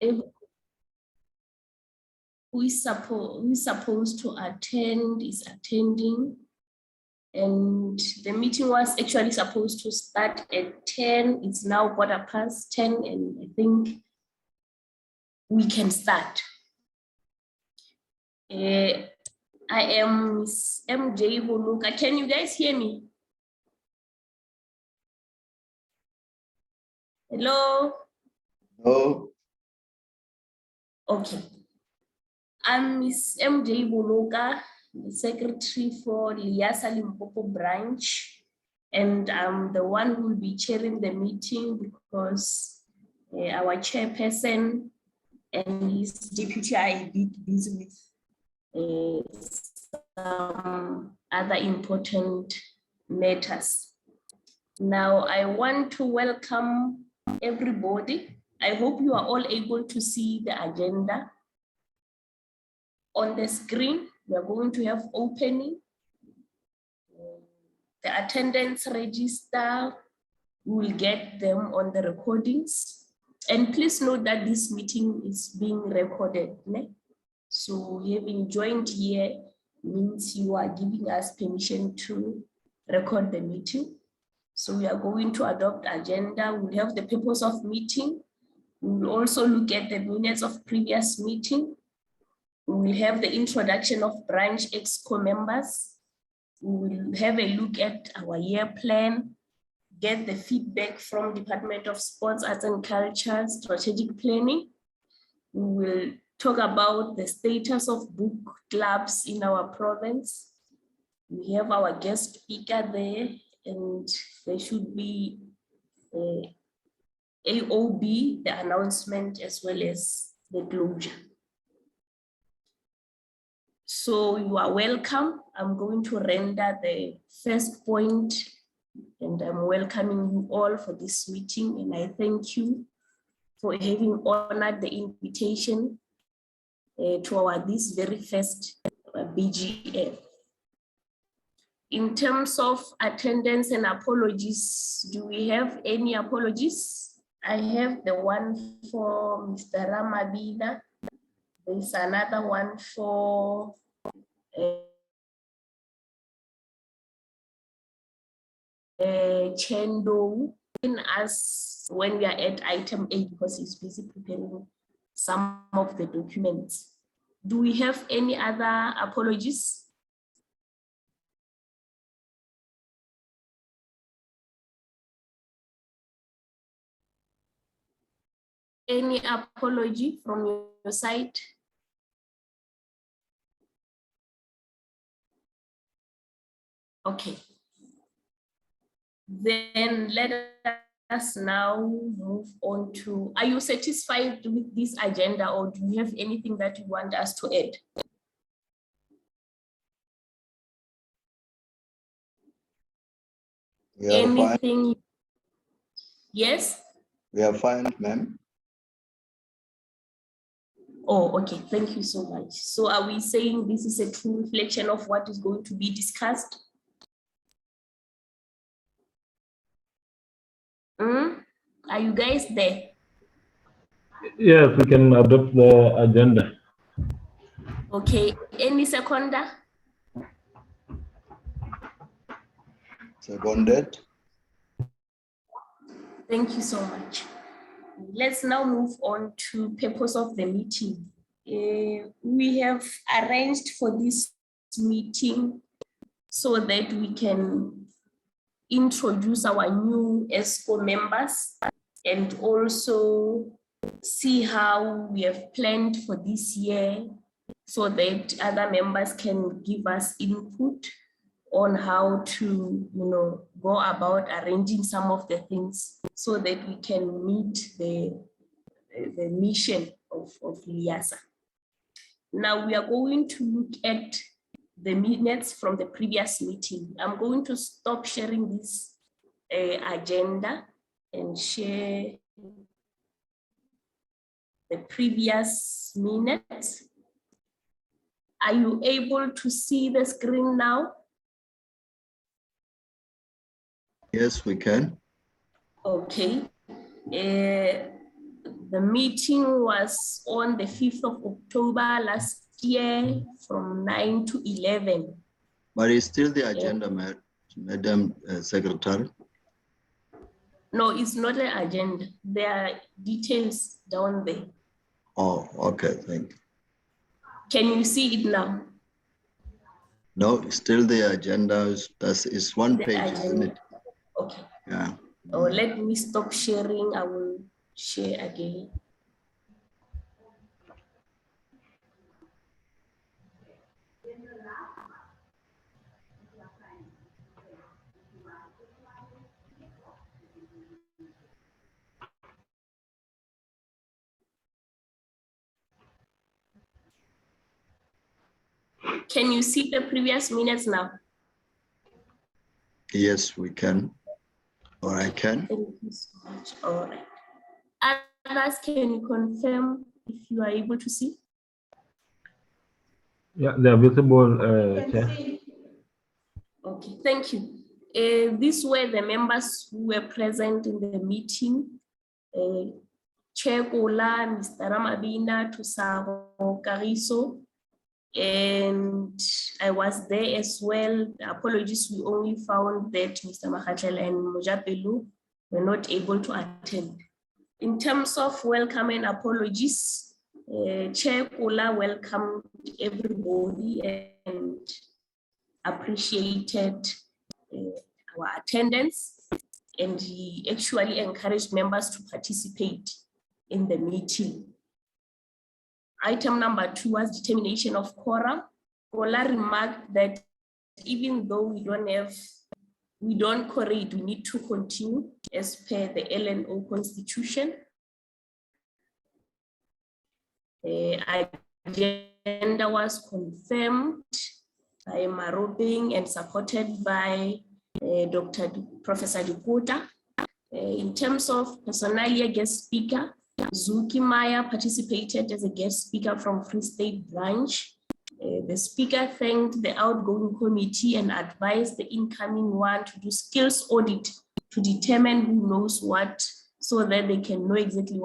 who is supposed to attend is attending. And the meeting was actually supposed to start at 10. It's now 10:15, and I think we can start. I am Miss MJ Boluka. Can you guys hear me? Hello? Oh. Okay. I'm Miss MJ Boluka, the secretary for Liasa Limpopo branch, and I'm the one who will be chairing the meeting because our chairperson and his deputy are a bit busy with some other important matters. Now, I want to welcome everybody. I hope you are all able to see the agenda. On the screen, we are going to have opening, the attendance register, we will get them on the recordings. And please note that this meeting is being recorded. Ne? So having joined here means you are giving us permission to record the meeting. So we are going to adopt agenda. We'll have the purpose of meeting. We will also look at the minutes of previous meeting. We will have the introduction of branch exco members. We will have a look at our year plan, get the feedback from Department of Sports, Arts and Culture, strategic planning. We will talk about the status of book clubs in our province. We have our guest speaker there, and there should be AOB, the announcement, as well as the closure. So you are welcome. I'm going to render the first point, and I'm welcoming you all for this meeting, and I thank you for having honored the invitation to our this very first BGF. In terms of attendance and apologies, do we have any apologies? I have the one for Mr. Ramabida. There's another one for Chendo in us when we are at item 8 because he's busy preparing some of the documents. Do we have any other apologies? Any apology from your side? Okay. Then let us now move on to, are you satisfied with this agenda, or do you have anything that you want us to add? Anything? Fine. Yes? We are fine, ma'am. Oh, okay. Thank you so much. So are we saying this is a true reflection of what is going to be discussed? Are you guys there? Yes, we can adopt the agenda. Okay. Any seconder? Seconded. Thank you so much. Let's now move on to purpose of the meeting. We have arranged for this meeting so that we can introduce our new ESCO members and also see how we have planned for this year so that other members can give us input on how to, go about arranging some of the things so that we can meet the mission of Liasa. Now we are going to look at the minutes from the previous meeting. I'm going to stop sharing this agenda and share the previous minutes. Are you able to see the screen now? Yes, we can. Okay. The meeting was on the 5th of October last year from 9 to 11. But it's still the agenda, Madam Secretary. No, it's not an agenda. There are details down there. Oh, okay, thank you. Can you see it now? No, it's still the agenda. It's one The page, isn't it? Okay. Yeah. Oh, let me stop sharing. I will share again. Can you see the previous minutes now? Yes, we can. Or I can. Thank you so much. All right. Others, can you confirm if you are able to see? Yeah, they are visible, Chair. Okay, thank you. These were the members who were present in the meeting. Chair Kola, Mr. Ramabina, Tusaro Kariso, and I was there as well. Apologies, we only found that Mr. Makhatel and Mojapelu were not able to attend. In terms of welcome and apologies, Chair Kola welcomed everybody and appreciated our attendance, and he actually encouraged members to participate in the meeting. Item number 2 was determination of quorum. Kola remarked that even though we don't quorum, we need to continue as per the LNO constitution. Agenda was confirmed by Marobing and supported by Professor Dikota. In terms of personalia guest speaker, Zuki Maya participated as a guest speaker from Free State branch. The speaker thanked the outgoing committee and advised the incoming one to do skills audit to determine who knows what, so that they can know exactly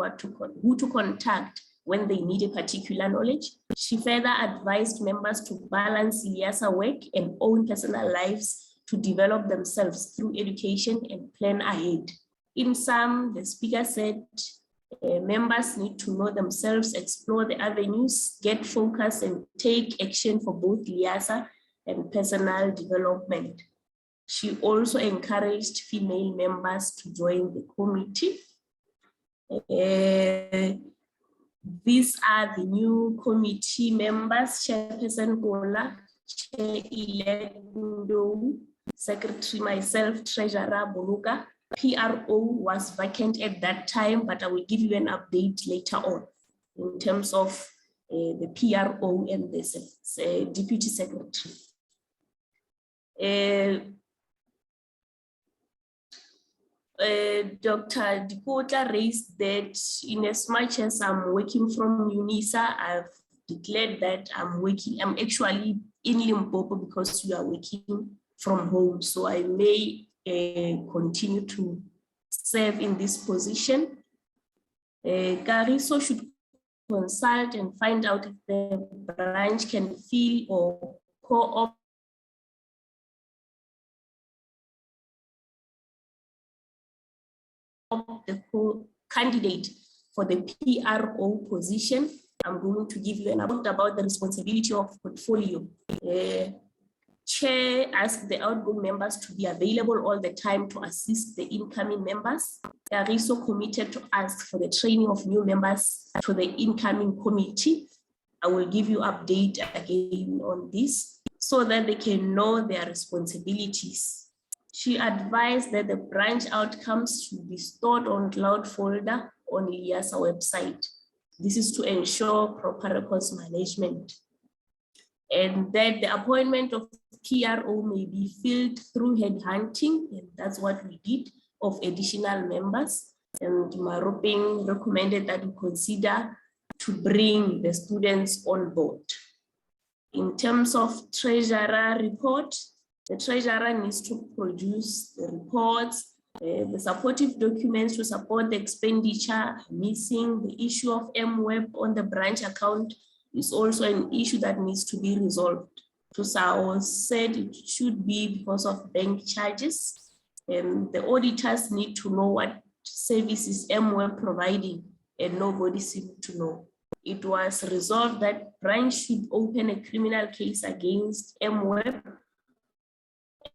who to contact when they need a particular knowledge. She further advised members to balance Liasa work and own personal lives to develop themselves through education and plan ahead. In sum, the speaker said members need to know themselves, explore the avenues, get focused, and take action for both Liasa and personal development. She also encouraged female members to join the committee. These are the new committee members: Chairperson Kola, Chair-elect Ndo, Secretary myself, Treasurer Buluka. PRO was vacant at that time, but I will give you an update later on in terms of the PRO and the Deputy Secretary. Dr. Dikota raised that in as much as I'm working from UNISA, I've declared that I'm actually in Limpopo because we are working from home. So I may continue to serve in this position. Kariso should consult and find out if the branch can fill or co-op the candidate for the PRO position. I'm going to give you an update about the responsibility of portfolio. Chair asked the outgoing members to be available all the time to assist the incoming members. They are also committed to ask for the training of new members to the incoming committee. I will give you update again on this so that they can know their responsibilities. She advised that the branch outcomes should be stored on cloud folder on Liasa website. This is to ensure proper records management. And that the appointment of PRO may be filled through headhunting, and that's what we did, of additional members. And Maroping recommended that we consider to bring the students on board. In terms of treasurer report, the treasurer needs to produce the reports The supportive documents to support the expenditure are missing. The issue of MWeb on the branch account is also an issue that needs to be resolved. Tusao said it should be because of bank charges, and the auditors need to know what services MWeb providing, and nobody seemed to know. It was resolved that branch should open a criminal case against MWeb,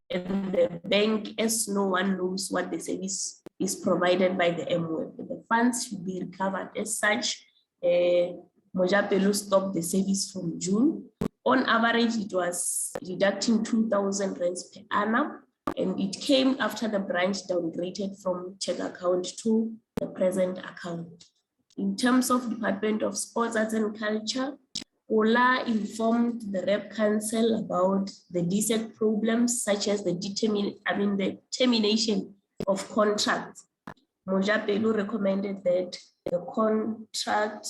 and the bank, as no one knows what the service is provided by the MWeb. The funds should be recovered as such. Mojapelo stopped the service from June. On average, it was deducting 2,000 rands per annum, and it came after the branch downgraded from check account to the present account. In terms of Department of Sports, Arts and Culture, Ola informed the Rep Council about the DSEC problems, such as the termination of contracts. Mojapelo recommended that the contract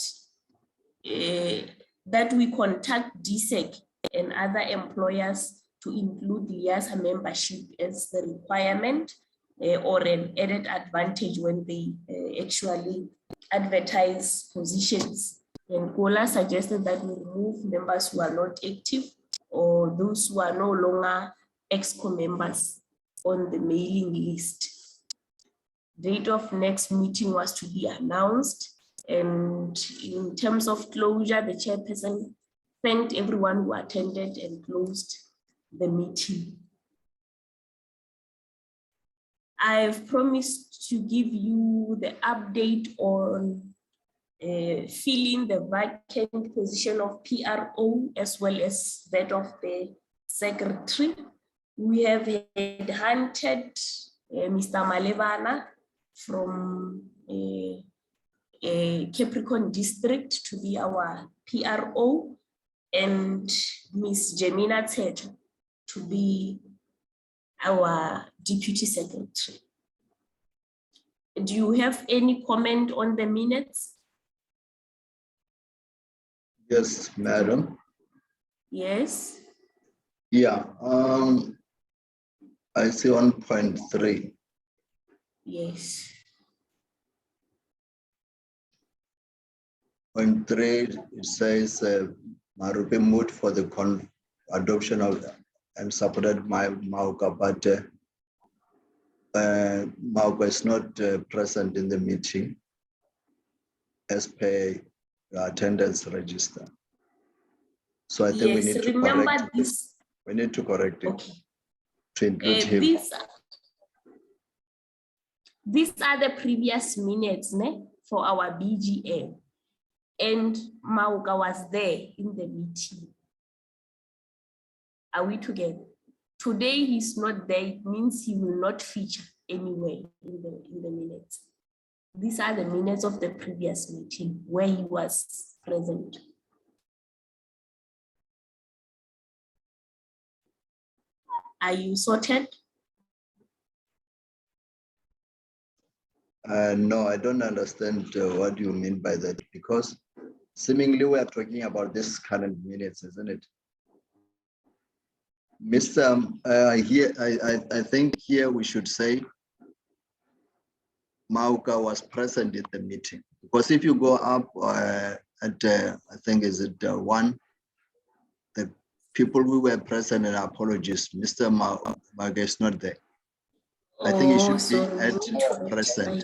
that we contact DSEC and other employers to include LIASA membership as the requirement or an added advantage when they actually advertise positions. And Ola suggested that we remove members who are not active or those who are no longer EXCO members on the mailing list. Date of next meeting was to be announced. And in terms of closure, the chairperson thanked everyone who attended and closed the meeting. I've promised to give you the update on filling the vacant position of PRO as well as that of the secretary. We have headhunted Mr. Malevana from Capricorn District to be our PRO, and Ms. Jemina Teto to be our Deputy Secretary. Do you have any comment on the minutes? Yes, Madam. Yes. Yeah, I see 1.3. Yes. Point 3, it says Marupe moved for the adoption of and supported Mauka, but Mauka is not present in the meeting as per the attendance register. So I think we need to correct this. We need to correct it to include him. These are the previous minutes for our BGM. And Mauka was there in the meeting. Are we together? Today he's not there, it means he will not feature anywhere in the minutes. These are the minutes of the previous meeting where he was present. Are you sorted? No, I don't understand what you mean by that, because seemingly we are talking about this current minutes, isn't it? Mr. Here, I think here we should say Mauka was present in the meeting, because if you go up at I think is it one, the people who were present, and apologies, Mr. Mauka is not there. I think it should be at present.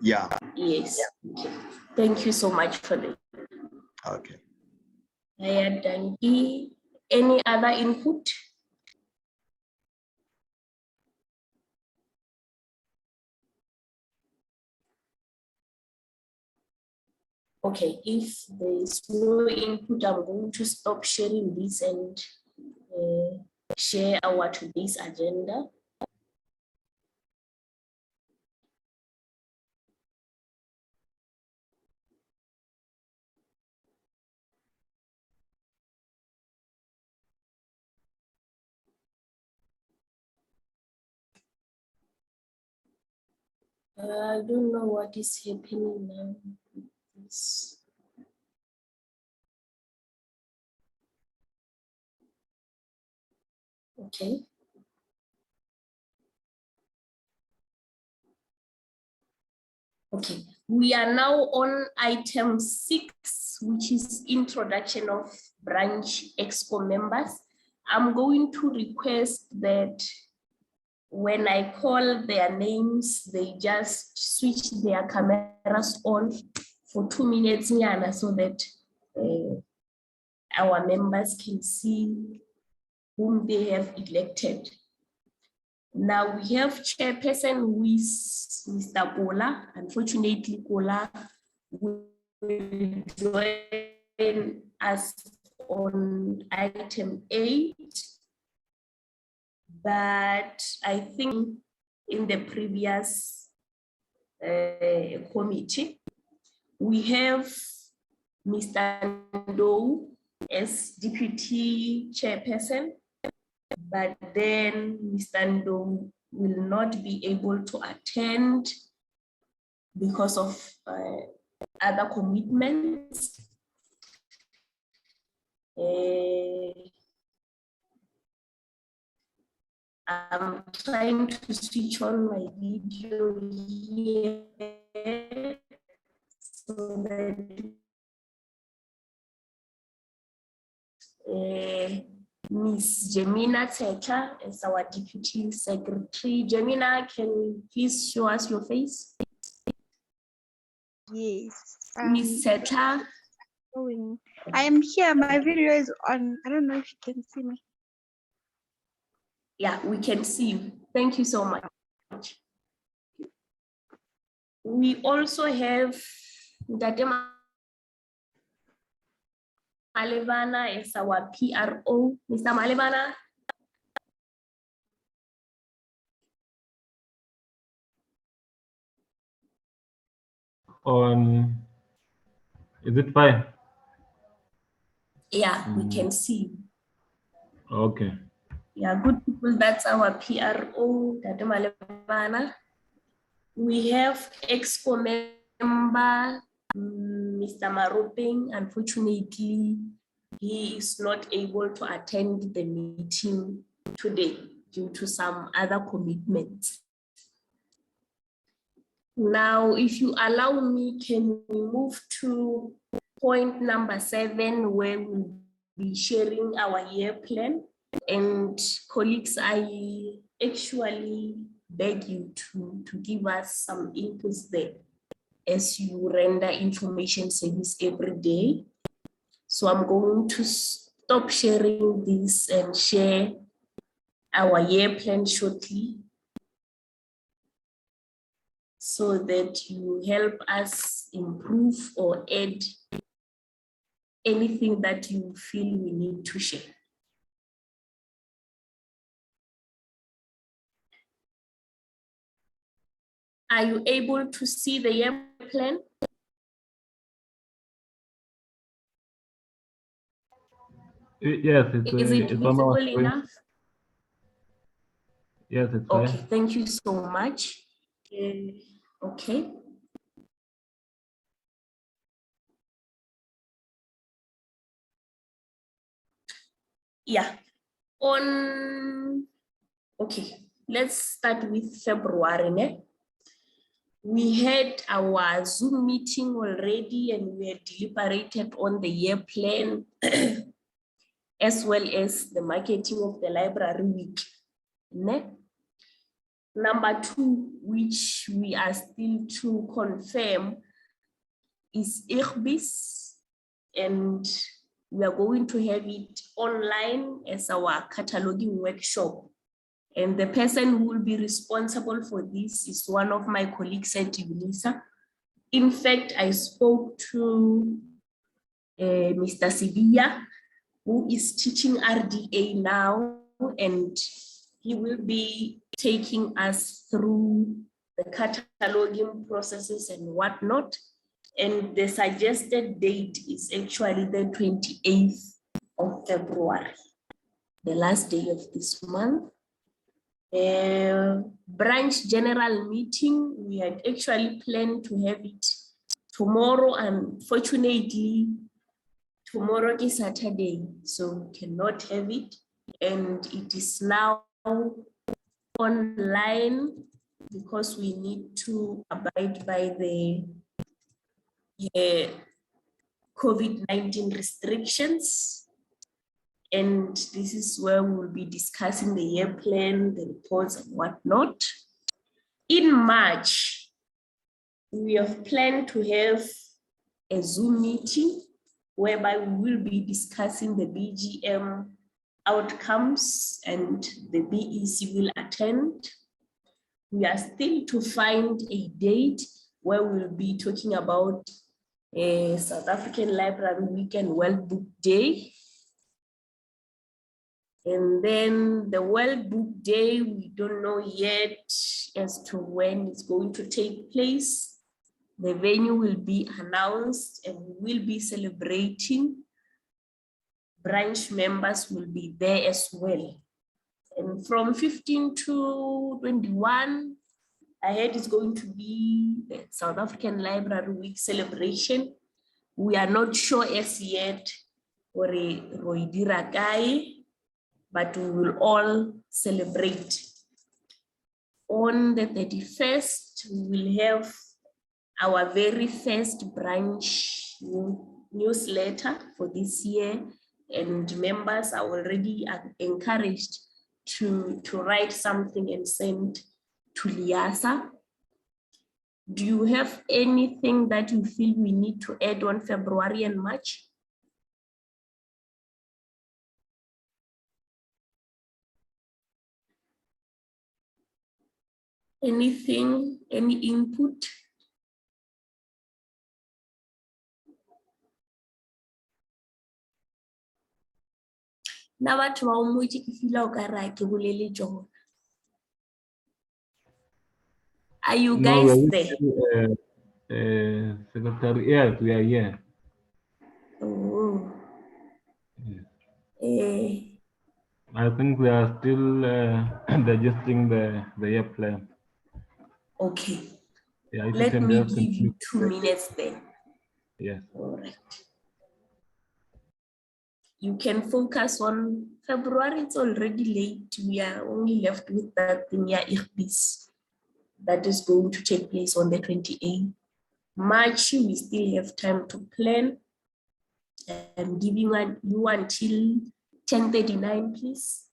Yeah. Yes. Okay. Thank you so much for that. Okay. Any other input? Okay, if there is no input, I'm going to stop sharing this and share our today's agenda. I don't know what is happening now. Okay. Okay, we are now on item 6, which is introduction of branch exco members. I'm going to request that when I call their names, they just switch their cameras on for 2 minutes, Nyana, so that our members can see whom they have elected. Now we have chairperson who is Mr. Kola. Unfortunately, Kola will join us on item 8. But I think in the previous committee, we have Mr. Ndo as deputy chairperson, but then Mr. Ndo will not be able to attend because of other commitments. I'm trying to switch on my video here so that Ms. Jemina Teta is our Deputy Secretary. Jemina, can you please show us your face? Yes. Ms. Teta. I am here. My video is on. I don't know if you can see me. Yeah, we can see you. Thank you so much. We also have Ndate Malevana as our PRO. Mr. Malevana. Is it fine? Yeah, we can see you. Okay. Yeah, good people, that's our PRO, Ndate Malevana. We have exco member, Mr. Maroping. Unfortunately, he is not able to attend the meeting today due to some other commitments. Now, if you allow me, can we move to point number 7, where we'll be sharing our year plan? And colleagues, I actually beg you to give us some inputs there as you render information service every day. So I'm going to stop sharing this and share our year plan shortly so that you help us improve or add anything that you feel we need to share. Are you able to see the year plan? Yes, Is it it's on our visible screen. enough? Yes, it's Okay, fine. thank you so much. Okay. Yeah, okay, let's start with February. Ne? We had our Zoom meeting already and we had deliberated on the year plan as well as the marketing of the library week. Ne? Number 2, which we are still to confirm, is IRBIS, and we are going to have it online as our cataloging workshop. And the person who will be responsible for this is one of my colleagues at UNISA. In fact, I spoke to Mr. Sivia, who is teaching RDA now, and he will be taking us through the cataloging processes and whatnot. And the suggested date is actually the 28th of February, the last day of this month. Branch general meeting, we had actually planned to have it tomorrow. Unfortunately, tomorrow is Saturday, so we cannot have it. And it is now online because we need to abide by the COVID-19 restrictions. And this is where we'll be discussing the year plan, the reports and whatnot. In March, we have planned to have a Zoom meeting whereby we will be discussing the BGM outcomes and the BEC will attend. We are still to find a date where we'll be talking about a South African Library Week and World Book Day. And then the World Book Day, we don't know yet as to when it's going to take place. The venue will be announced and we will be celebrating. Branch members will be there as well. And from 15 to 21, I heard it's going to be the South African Library Week celebration. We are not sure as yet or a Roidira guy, but we will all celebrate. On the 31st, we will have our very first branch newsletter for this year, and members are already encouraged to write something and send to Liasa. Do you have anything that you feel we need to add on February and March? Anything, any input? Na batho ba o motse ke feel o ka ra ke bolele jona. Are you guys No, there? Secretary, yes, we are here. Oh. Yes. I think we are still digesting the year plan. Okay. Yeah, if Let you can me just give you continue. 2 minutes then. Yes. All right. You can focus on February. It's already late. We are only left with that thing here, that is going to take place on the 28th. March, we still have time to plan. I'm giving you until 10:39, please.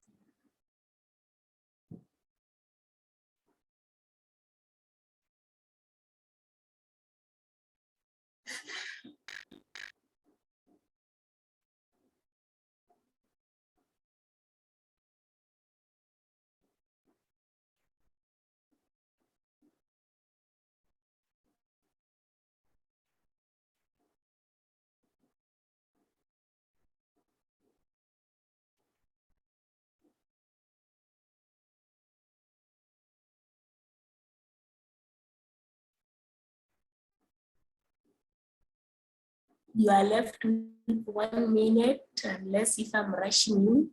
You are left with 1 minute, unless if I'm rushing you.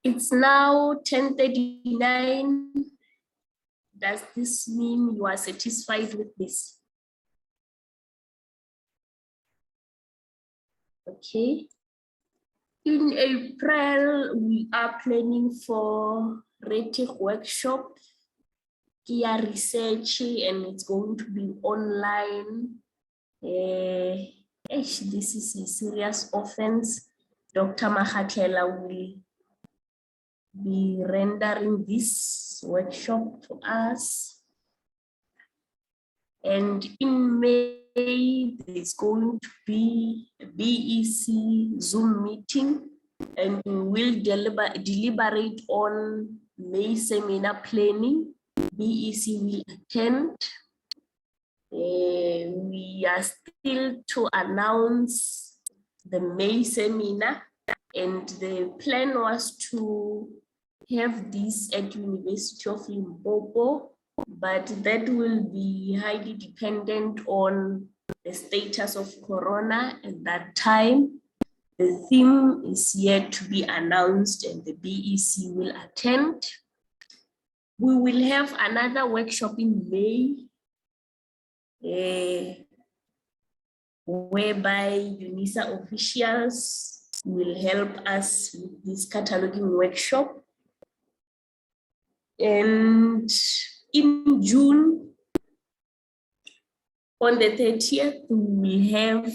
It's now 10:39. Does this mean you are satisfied with this? Okay. In April, we are planning for RETIC workshop, Kia research, and it's going to be online. This is a serious offense. Dr. Mahatela will be rendering this workshop to us. And in May, there's going to be a BEC Zoom meeting, and we will deliberate on May seminar planning. BEC will attend. We are still to announce the May seminar, and the plan was to have this at University of Limpopo, but that will be highly dependent on the status of Corona at that time. The theme is yet to be announced and the BEC will attend. We will have another workshop in May, whereby UNISA officials will help us with this cataloging workshop. And in June, on the 30th, we will have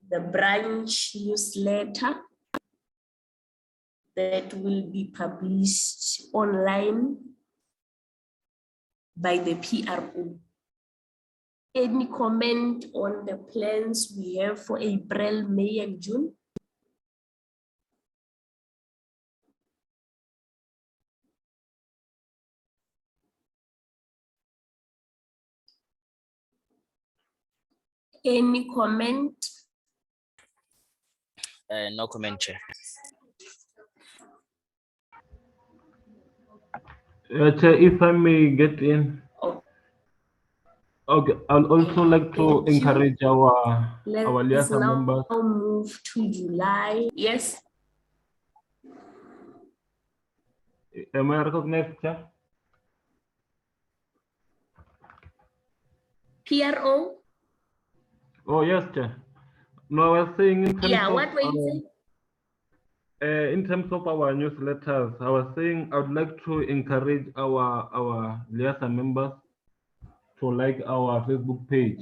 the branch newsletter that will be published online by the PRO. Any comment on the plans we have for April, May, and June? Any comment? No comment, Chair. Chair, if I may get in. Oh. Okay, I'd also like to encourage our Let's liaison now members. move to July. Yes. Am I recognized, Chair? PRO? Oh, yes, Chair. No, I was saying in terms of, What were you saying? in terms of our newsletters, I was saying I would like to encourage our liaison members to like our Facebook page,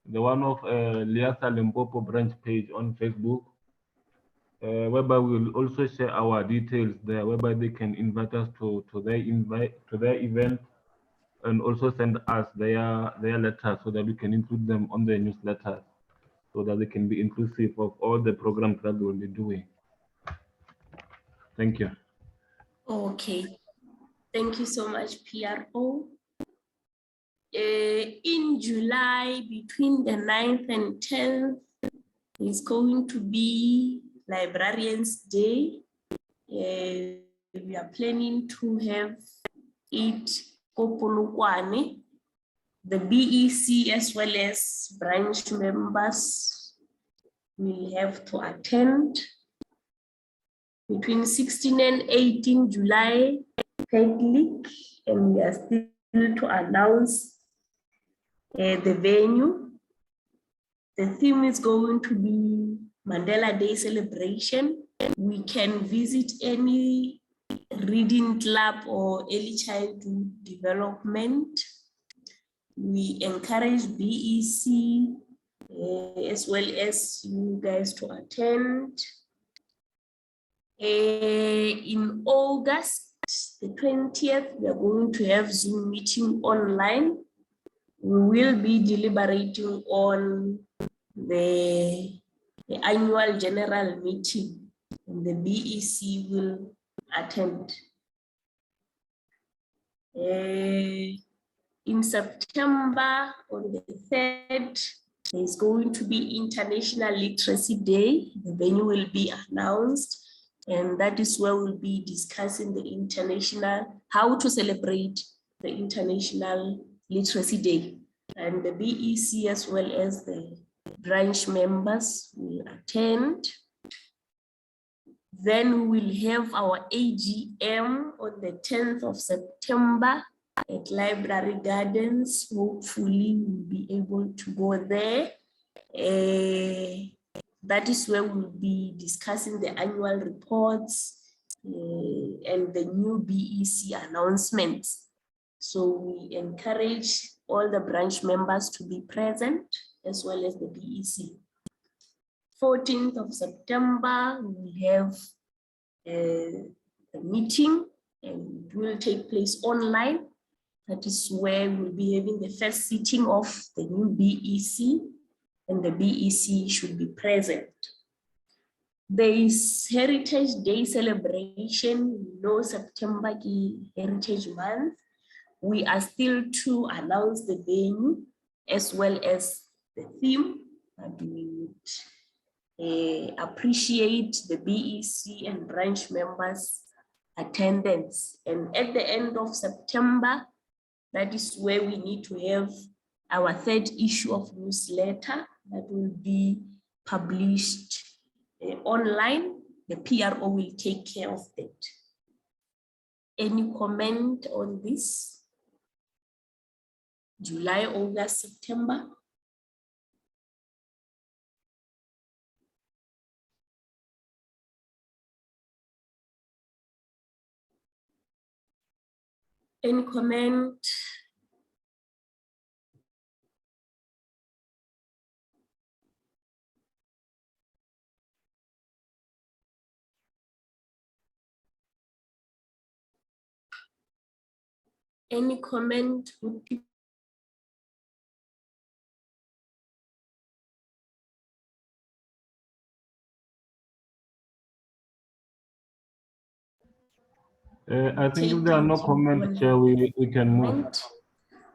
the one of Liasa Limpopo branch page on Facebook, whereby we will also share our details there, whereby they can invite us to their event, and also send us their letters so that we can include them on the newsletters, so that they can be inclusive of all the programs that we will be doing. Thank you. Okay. Thank you so much, PRO. In July, between the 9th and 10th, is going to be Librarians Day. We are planning to have it Kopolokwane. The BEC as well as branch members will have to attend. Between 16 and 18 July, Catholic, and we are still to announce the venue. The theme is going to be Mandela Day celebration. We can visit any reading club or early childhood development. We encourage BEC as well as you guys to attend. In August, the 20th, we are going to have Zoom meeting online. We will be deliberating on the annual general meeting, and the BEC will attend. In September, on the 3rd, there is going to be International Literacy Day. The venue will be announced, and that is where we'll be discussing how to celebrate the International Literacy Day. And the BEC as well as the branch members will attend. Then we will have our AGM on the 10th of September at Library Gardens. Hopefully we'll be able to go there. That is where we'll be discussing the annual reports and the new BEC announcements. So we encourage all the branch members to be present as well as the BEC. 14th of September, we have a meeting, and it will take place online. That is where we'll be having the first sitting of the new BEC, and the BEC should be present. There is Heritage Day celebration. September is Heritage Month. We are still to announce the venue as well as the theme, and we would appreciate the BEC and branch members' attendance. And at the end of September, that is where we need to have our third issue of newsletter that will be published online. The PRO will take care of that. Any comment on this? July, August, September? Any comment? Any comment? I think if there are no comments, Chair, we can move.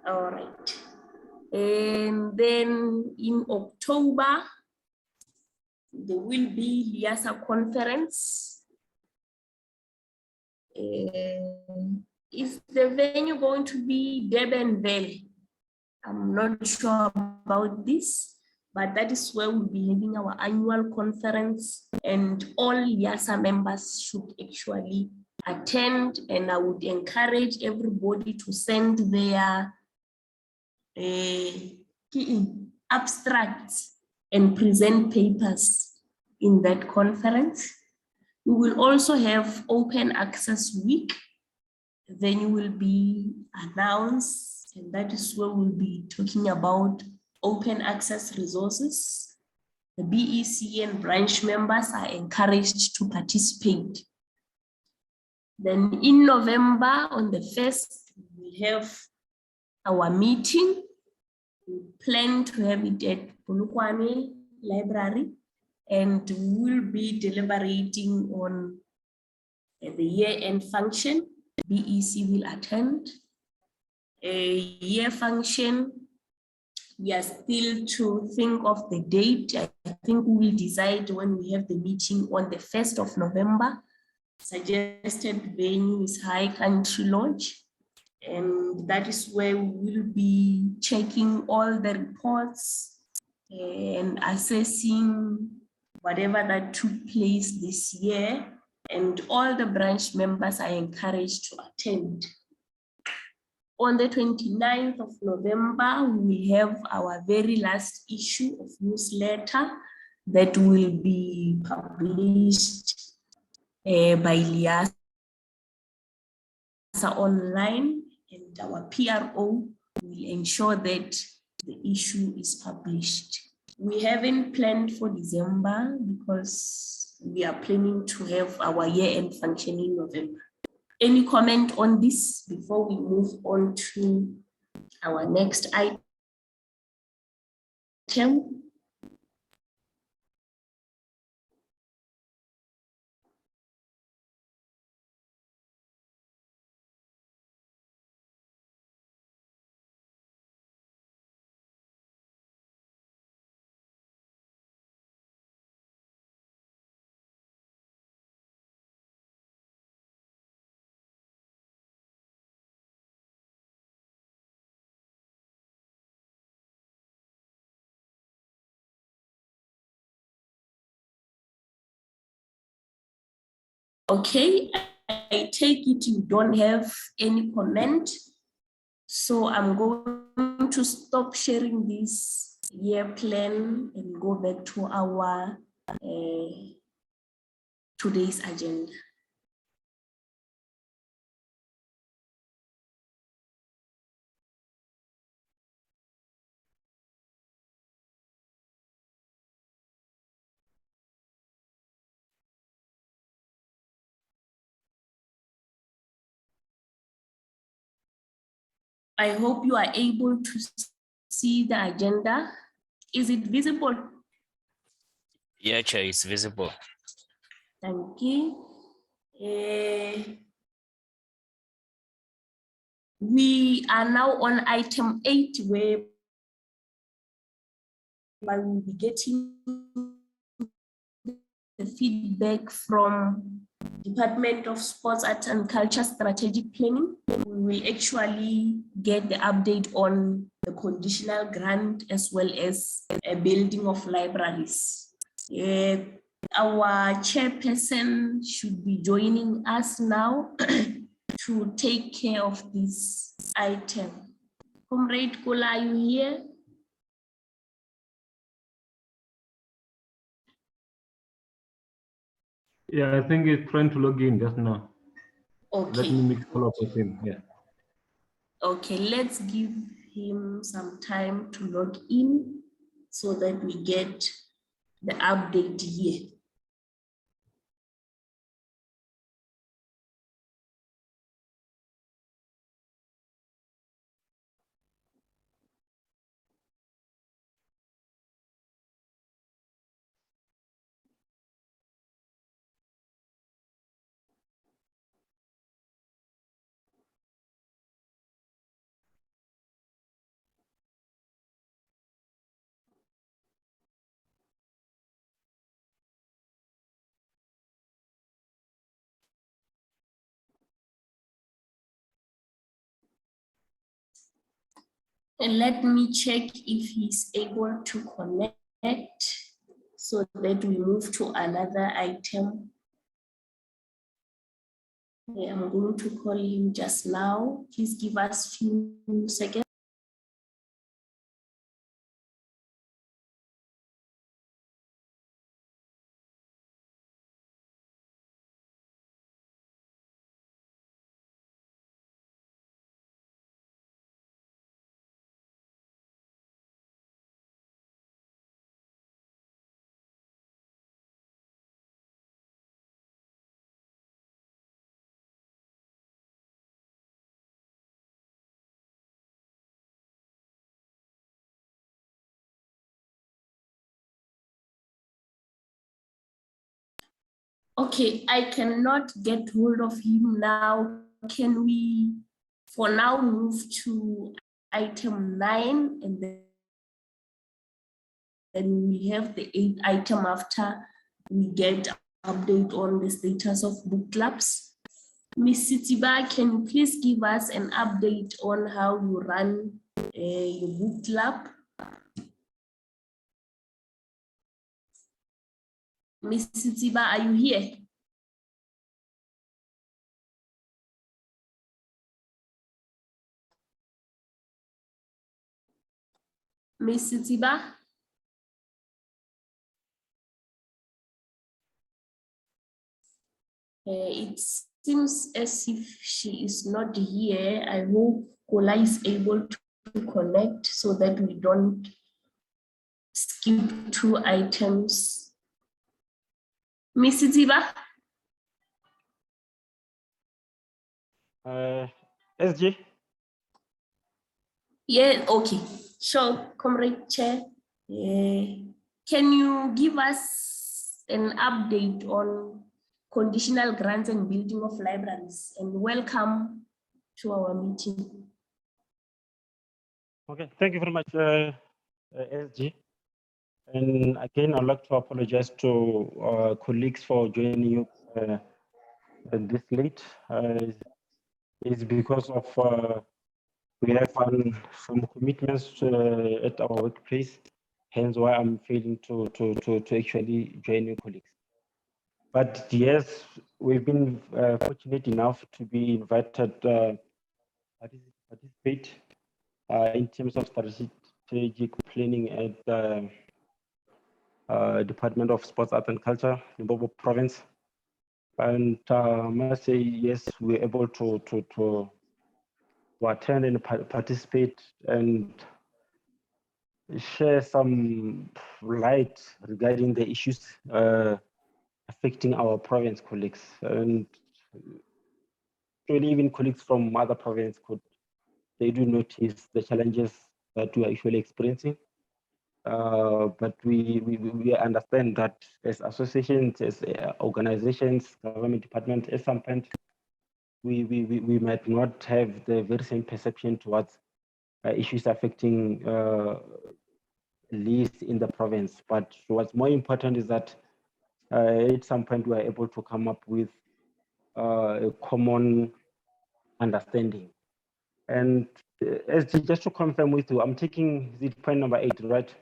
All right. And then in October, there will be Liasa conference. Is the venue going to be Durban Valley? I'm not sure about this, but that is where we'll be having our annual conference, and all Liasa members should actually attend, and I would encourage everybody to send their abstracts and present papers in that conference. We will also have Open Access Week. Then you will be announced, and that is where we'll be talking about open access resources. The BEC and branch members are encouraged to participate. Then in November, on the 1st, we have our meeting. We plan to have it at Polokwane Library, and we will be deliberating on the year-end function. BEC will attend. A year function, we are still to think of the date. I think we will decide when we have the meeting on the 1st of November. Suggested venue is High Country Lodge, and that is where we will be checking all the reports and assessing whatever that took place this year, and all the branch members are encouraged to attend. On the 29th of November, we have our very last issue of newsletter that will be published by Liasa online, and our PRO will ensure that the issue is published. We haven't planned for December because we are planning to have our year-end function in November. Any comment on this before we move on to our next item? Okay, I take it you don't have any comment. So I'm going to stop sharing this year plan and go back to our today's agenda. I hope you are able to see the agenda. Is it visible? Yeah, Chair, it's visible. Thank you. We are now on item 8, where I will be getting the feedback from Department of Sports, Arts and Culture Strategic Planning, we will actually get the update on the conditional grant as well as a building of libraries. Our chairperson should be joining us now to take care of this item. Comrade Kola, are you here? Yeah, I think he's trying to log in just now. Okay. Let me make follow up with him. Yeah. Okay, let's give him some time to log in so that we get the update here. And let me check if he's able to connect so that we move to another item. Yeah, I'm going to call him just now. Please give us a few seconds. Okay, I cannot get hold of him now. Can we, for now, move to item 9 and then we have the 8th item after we get update on the status of book clubs. Ms. Sitiba, can you please give us an update on how you run your book club? Ms. Sitiba, are you here? Ms. Sitiba? It seems as if she is not here. I hope Kola is able to connect so that we don't skip 2 items. Ms. Sitiba? SG. Yeah, okay. Sure, Comrade Chair. Can you give us an update on conditional grants and building of libraries? And welcome to our meeting. Okay, thank you very much, SG. And again, I'd like to apologize to colleagues for joining you this late. It's because of we have some commitments at our workplace, hence why I'm failing to actually join you colleagues. But yes, we've been fortunate enough to be invited participate in terms of strategic planning at the Department of Sports, Art and Culture, Limpopo Province. And I must say, yes, we're able to attend and participate and share some light regarding the issues affecting our province colleagues. And really even colleagues from other provinces they do notice the challenges that we are actually experiencing. But we understand that as associations, as organizations, government departments, at some point, we might not have the very same perception towards issues affecting least in the province. But what's more important is that at some point we are able to come up with a common understanding. And just to confirm with you, I'm taking the point number 8, right?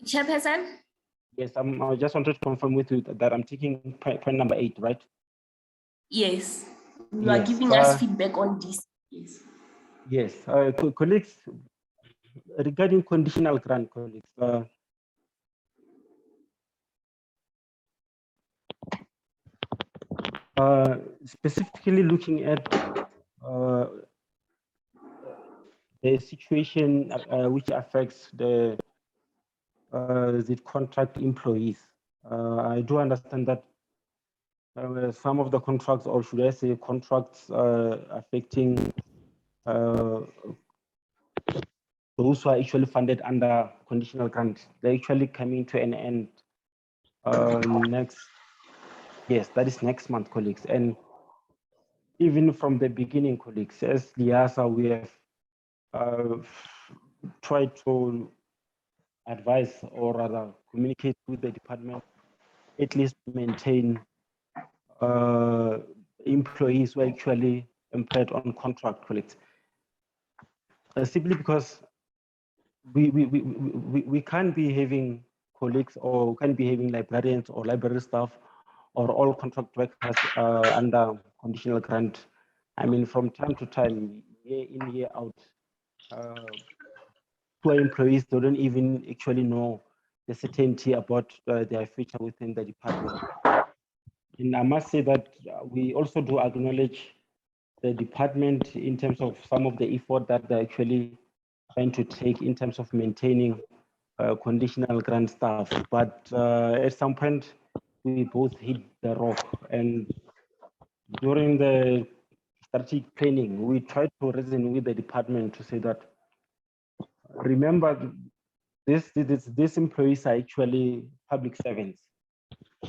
Chairperson? Yes, I just wanted to confirm with you that I'm taking point number 8, right? Yes. You are Yes, giving us feedback on this. Yes. Yes, colleagues, regarding conditional grant, colleagues, specifically looking at the situation which affects the contract employees. I do understand that some of the contracts, or should I say contracts affecting those who are actually funded under conditional grant, they're actually coming to an end that is next month, colleagues. And even from the beginning, colleagues, as LIASA, we have tried to advise, or rather communicate with the department, at least maintain employees who are actually employed on contract, colleagues. Simply because we can't be having colleagues, or can't be having librarians or library staff or all contract workers under conditional grant. I mean, from time to time, year in, year out, poor employees, they don't even actually know the certainty about their future within the department. And I must say that we also do acknowledge the department in terms of some of the effort that they're actually trying to take in terms of maintaining conditional grant staff. But at some point, we both hit the rock. And during the strategic planning, we tried to reason with the department to say that, remember, these employees are actually public servants.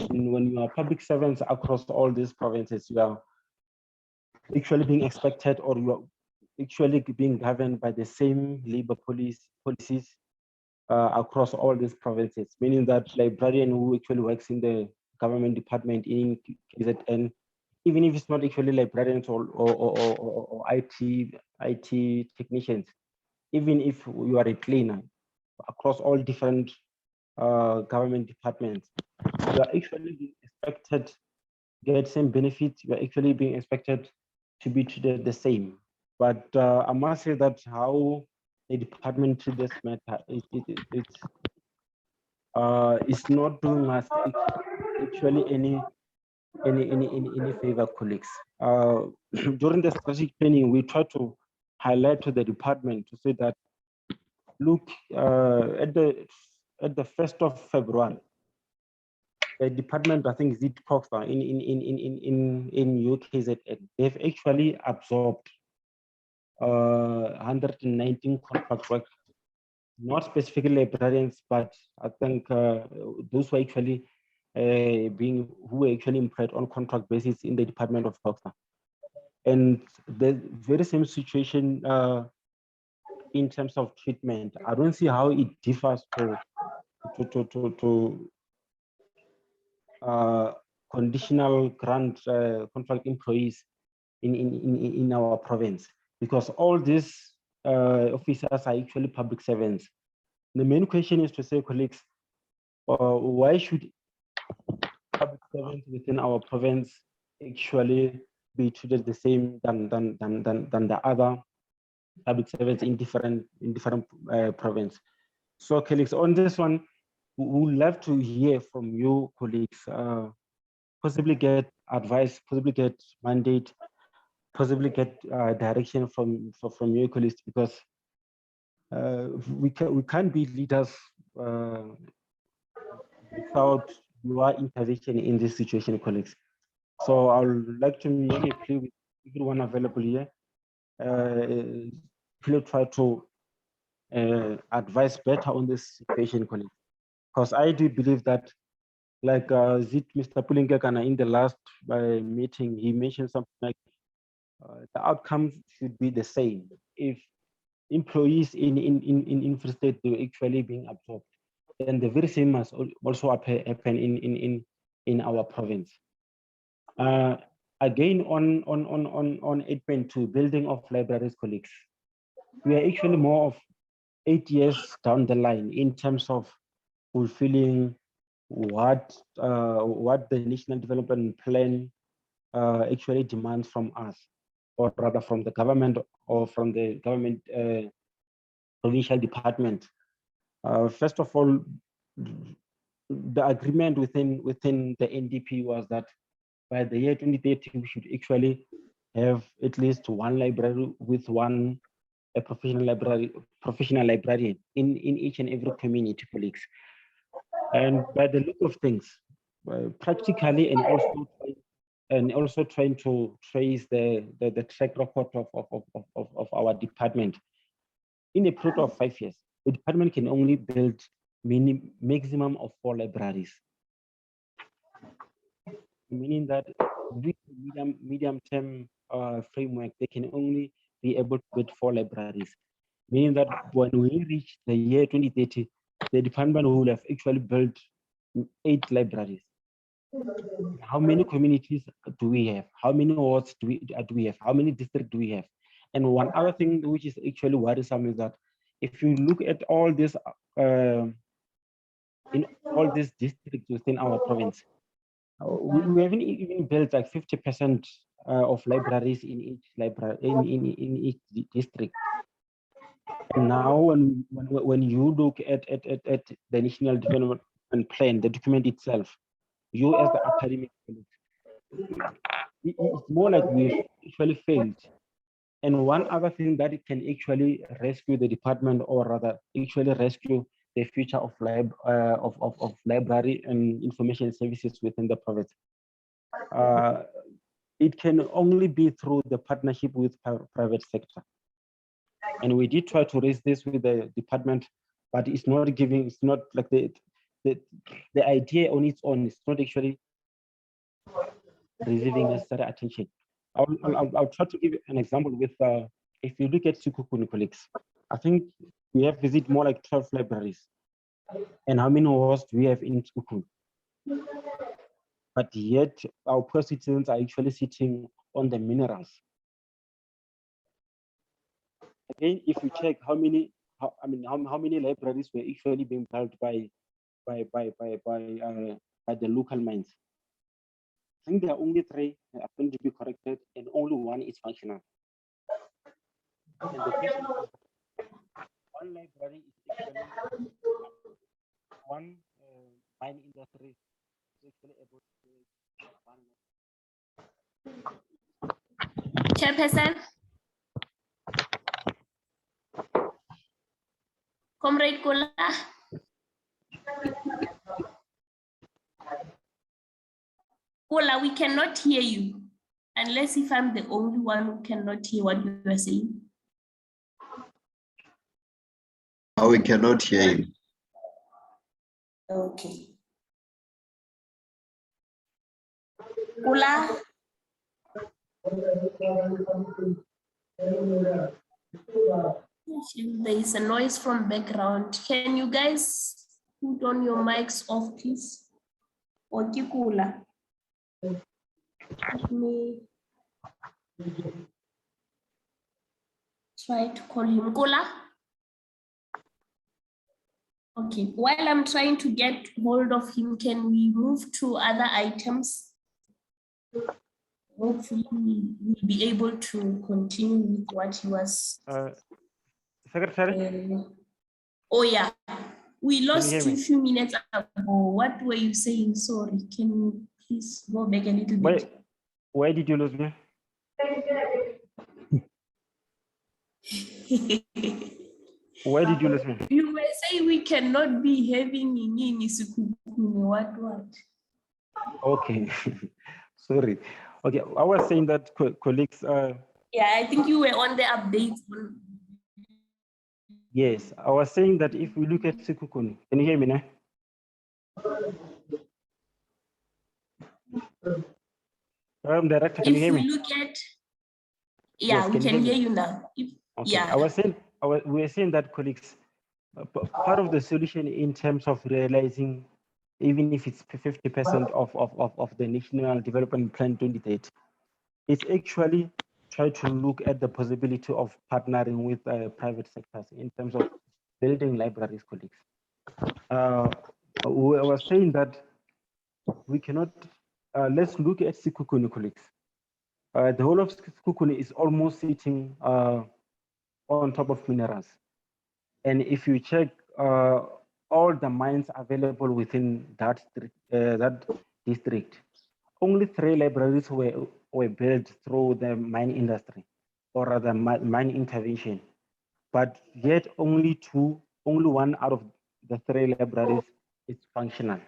And when you are public servants across all these provinces, you are actually being expected, or you are actually being governed by the same labor policies across all these provinces, meaning that librarian who actually works in the government department in KZN, even if it's not actually librarians or IT technicians, even if you are a cleaner, across all different government departments, you are actually being expected to get same benefits. You are actually being expected to be treated the same. But I must say that how the department treats this matter, it's not doing us actually any favor, colleagues. During the strategic planning, we try to highlight to the department to say that, look, at the 1st of February, the department, I think, Zit Coxa in UKZN, they've actually absorbed 119 contract workers, not specifically librarians, but I think those who are actually who were actually employed on contract basis in the Department of Coxa. And the very same situation in terms of treatment, I don't see how it differs to conditional grant contract employees in our province, because all these officers are actually public servants. The main question is to say, colleagues, why should public servants within our province actually be treated the same than the other public servants in different province? So, colleagues, on this one, we would love to hear from you, colleagues. Possibly get advice, possibly get mandate, possibly get direction from your colleagues, because we can't be leaders without your intervention in this situation, colleagues. So I would like to make a plea with everyone available here. Please try to advise better on this situation, colleagues, because I do believe that, like Mr. Pulingakana in the last meeting, he mentioned something like the outcomes should be the same. If employees in Free State were actually being absorbed. And the very same must also happen in our province. Again, on 8.2, building of libraries, colleagues. We are actually more of 8 years down the line in terms of fulfilling what the National Development Plan actually demands from us, or rather from the government or from the government provincial department. First of all, the agreement within the NDP was that by the year 2030, we should actually have at least one library with a professional librarian in each and every community, colleagues. And by the look of things, practically and also trying to trace the track record of our department, in a period of 5 years, the department can only build maximum of 4 libraries, meaning that with medium-term framework, they can only be able to build 4 libraries, meaning that when we reach the year 2030, the department will have actually built 8 libraries. How many communities do we have? How many wards do we have? How many districts do we have? And one other thing which is actually worrisome is that if you look at all this, in all these districts within our province, we haven't even built like 50% of libraries in each library in each district. And now, when you look at the National Development Plan, the document itself, you as the academic, it's more like we've actually failed. And one other thing that it can actually rescue the department, or rather actually rescue the future of library and information services within the province, it can only be through the partnership with private sector. And we did try to raise this with the department, but it's not like the idea on its own is not actually receiving necessary attention. I'll try to give an example with, if you look at Sekhukhune, colleagues, I think we have visited more like 12 libraries. And how many wards do we have in Sekhukhune? But yet our poor citizens are actually sitting on the minerals. Again, if you check how many libraries were actually being built by the local mines, I think there are only 3 that are going to be corrected, and only 1 is functional. And the question is, one library is actually one mine industry is actually able to do one. Chairperson. Comrade Kola. Kola, we cannot hear you, unless if I'm the only one who cannot hear what you are saying. No, we cannot hear you. Okay. Kola. There is a noise from background. Can you guys put on your mics off, please? Okay, Kola. Let me try to call him. Kola? Okay, while I'm trying to get hold of him, can we move to other items? Hopefully we'll be able to continue with what he was. Secretary? Oh yeah, we lost you a me? few minutes ago. What were you saying? Sorry, can you please go back a little bit? Why did you lose me? Why did you lose me? You were saying we cannot be having what? Okay, sorry. Okay, I was saying that colleagues. Yeah, I think you were on the updates. Yes, I was saying that if we look at Sekhukhune, can you hear me now? Director, can you hear me? If we look at, yeah, Yes, we can hear me? you now. Okay. Yeah. I was we're saying that, colleagues, part of the solution in terms of realizing, even if it's 50% of the National Development Plan 2030, is actually try to look at the possibility of partnering with private sectors in terms of building libraries, colleagues. We were saying that we cannot, let's look at Sekhukhune, colleagues. The whole of Sekhukhune is almost sitting on top of minerals. And if you check all the mines available within that district, only 3 libraries were built through the mine industry, or rather mine intervention. But yet only 1 out of the 3 libraries is functional.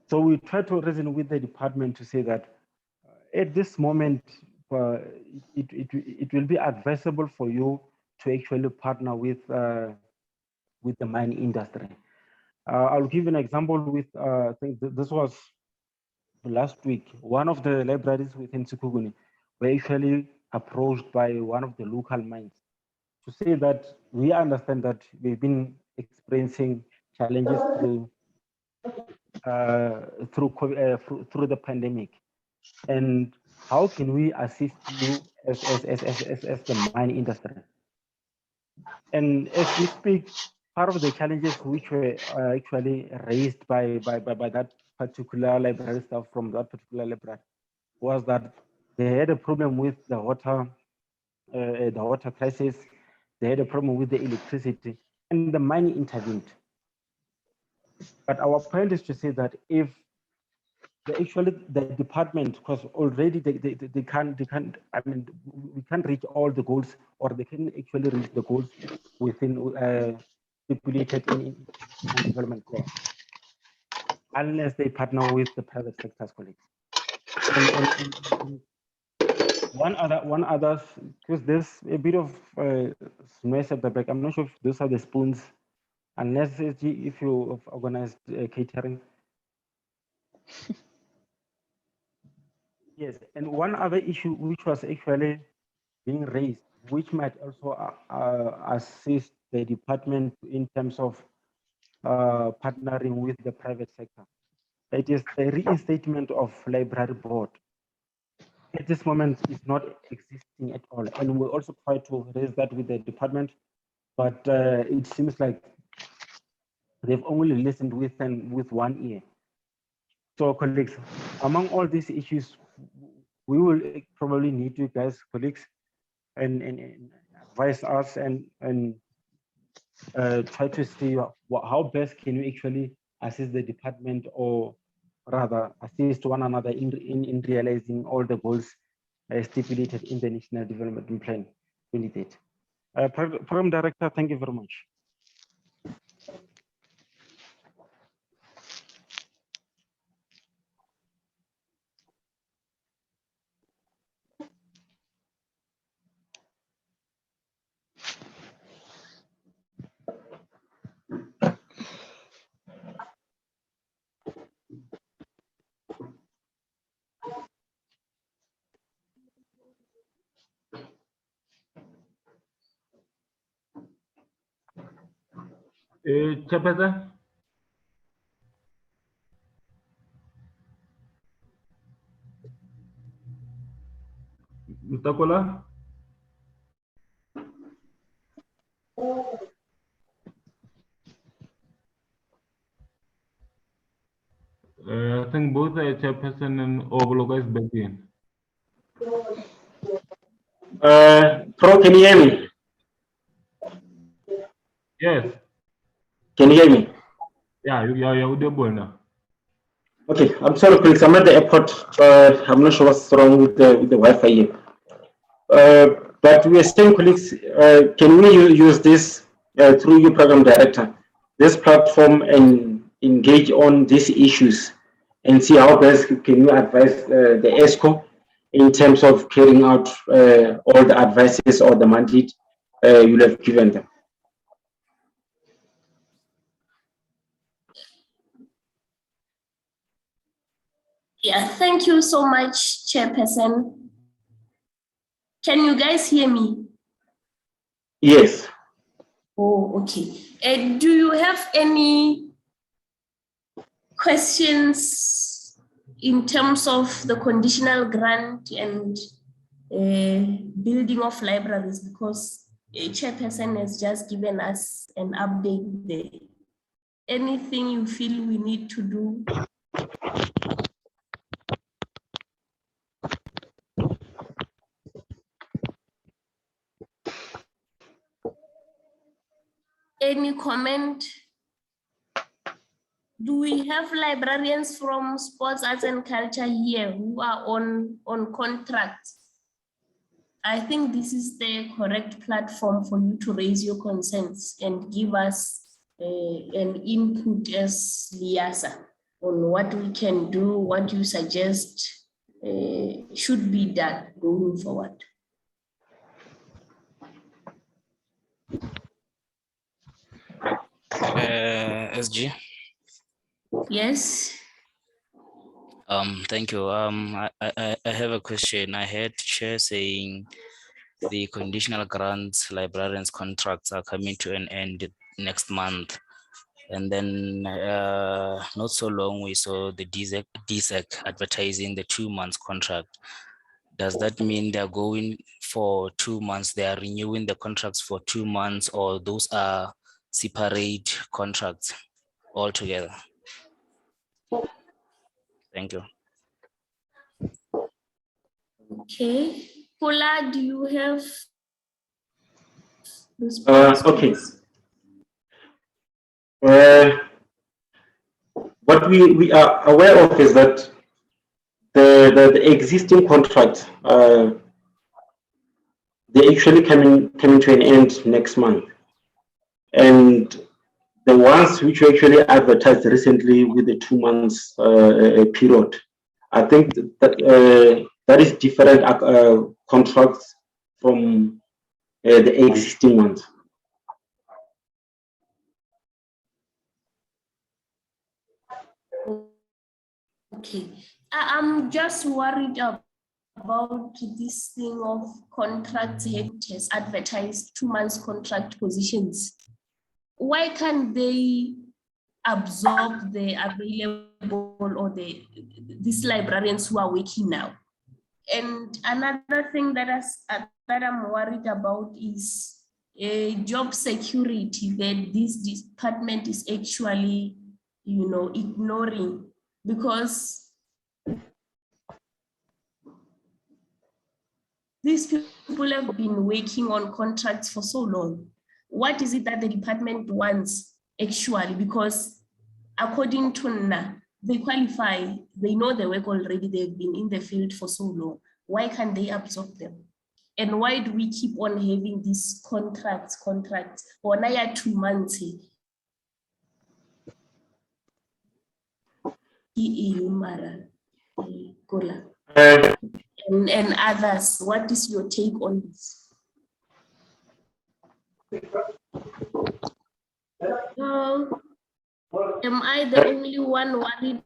So we try to reason with the department to say that at this moment, it will be advisable for you to actually partner with the mine industry. I'll give an example with, I think this was last week. One of the libraries within Sekhukhune were actually approached by one of the local mines to say that we understand that we've been experiencing challenges through the pandemic, and how can we assist you as the mine industry? And as we speak, part of the challenges which were actually raised by that particular library staff from that particular library was that they had a problem with the water crisis. They had a problem with the electricity, and the mine intervened. But our point is to say that if the department, because already they can't, I mean, we can't reach all the goals, or they can actually reach the goals within stipulated in development plan, unless they partner with the private sector's colleagues. And one other, because there's a bit of noise at the back. I'm not sure if those are the spoons, unless if you have organized catering. Yes, and one other issue which was actually being raised, which might also assist the department in terms of partnering with the private sector. It is the reinstatement of library board. At this moment, it's not existing at all, and we also try to raise that with the department, but it seems like they've only listened with 1 ear. So, colleagues, among all these issues, we will probably need you guys, colleagues, and advise us and try to see how best can we actually assist the department, or rather assist one another in realizing all the goals stipulated in the National Development Plan 2030. Program Director, thank you very much. Chairperson? Mr. Kola? I think both the chairperson and Obologa is back in. Pro, can you hear me? Yes. Can you hear me? Yeah, you're audible now. Okay, I'm sorry, please. I'm at the airport, but I'm not sure what's wrong with the Wi-Fi here. But we are saying, colleagues, can we use this through you, program director, this platform, and engage on these issues and see how best can you advise the ESCO in terms of carrying out all the advices or the mandate you'll have given them. Yeah, thank you so much, Chairperson. Can you guys hear me? Yes. Oh, okay. And do you have any questions in terms of the conditional grant and building of libraries? Because a chairperson has just given us an update there. Anything you feel we need to do? Any comment? Do we have librarians from sports, arts and culture here who are on contract? I think this is the correct platform for you to raise your concerns and give us an input as Liasa on what we can do, what you suggest should be done going forward. SG. Yes. Thank you. I have a question. I heard Chair saying the conditional grants librarians contracts are coming to an end next month. And then not so long we saw the DSEC advertising the 2 months contract. Does that mean they're going for 2 months? They are renewing the contracts for 2 months, or those are separate contracts altogether? Thank you. Okay. Paula, do you have response? Okay. What we are aware of is that the existing contracts they actually coming to an end next month, and the ones which were actually advertised recently with the 2 months period, I think that is different contracts from the existing ones. Okay, I'm just worried about this thing of contracts has advertised 2 months contract positions. Why can't they absorb the available or these librarians who are working now? And another thing that I'm worried about is job security that this department is actually, ignoring, because these people have been working on contracts for so long. What is it that the department wants actually? Because according to NA, they qualify, they know the work already, they've been in the field for so long. Why can't they absorb them? And why do we keep on having these contracts? Or now 2 months? And others, what is your take on this? Am I the only one worried?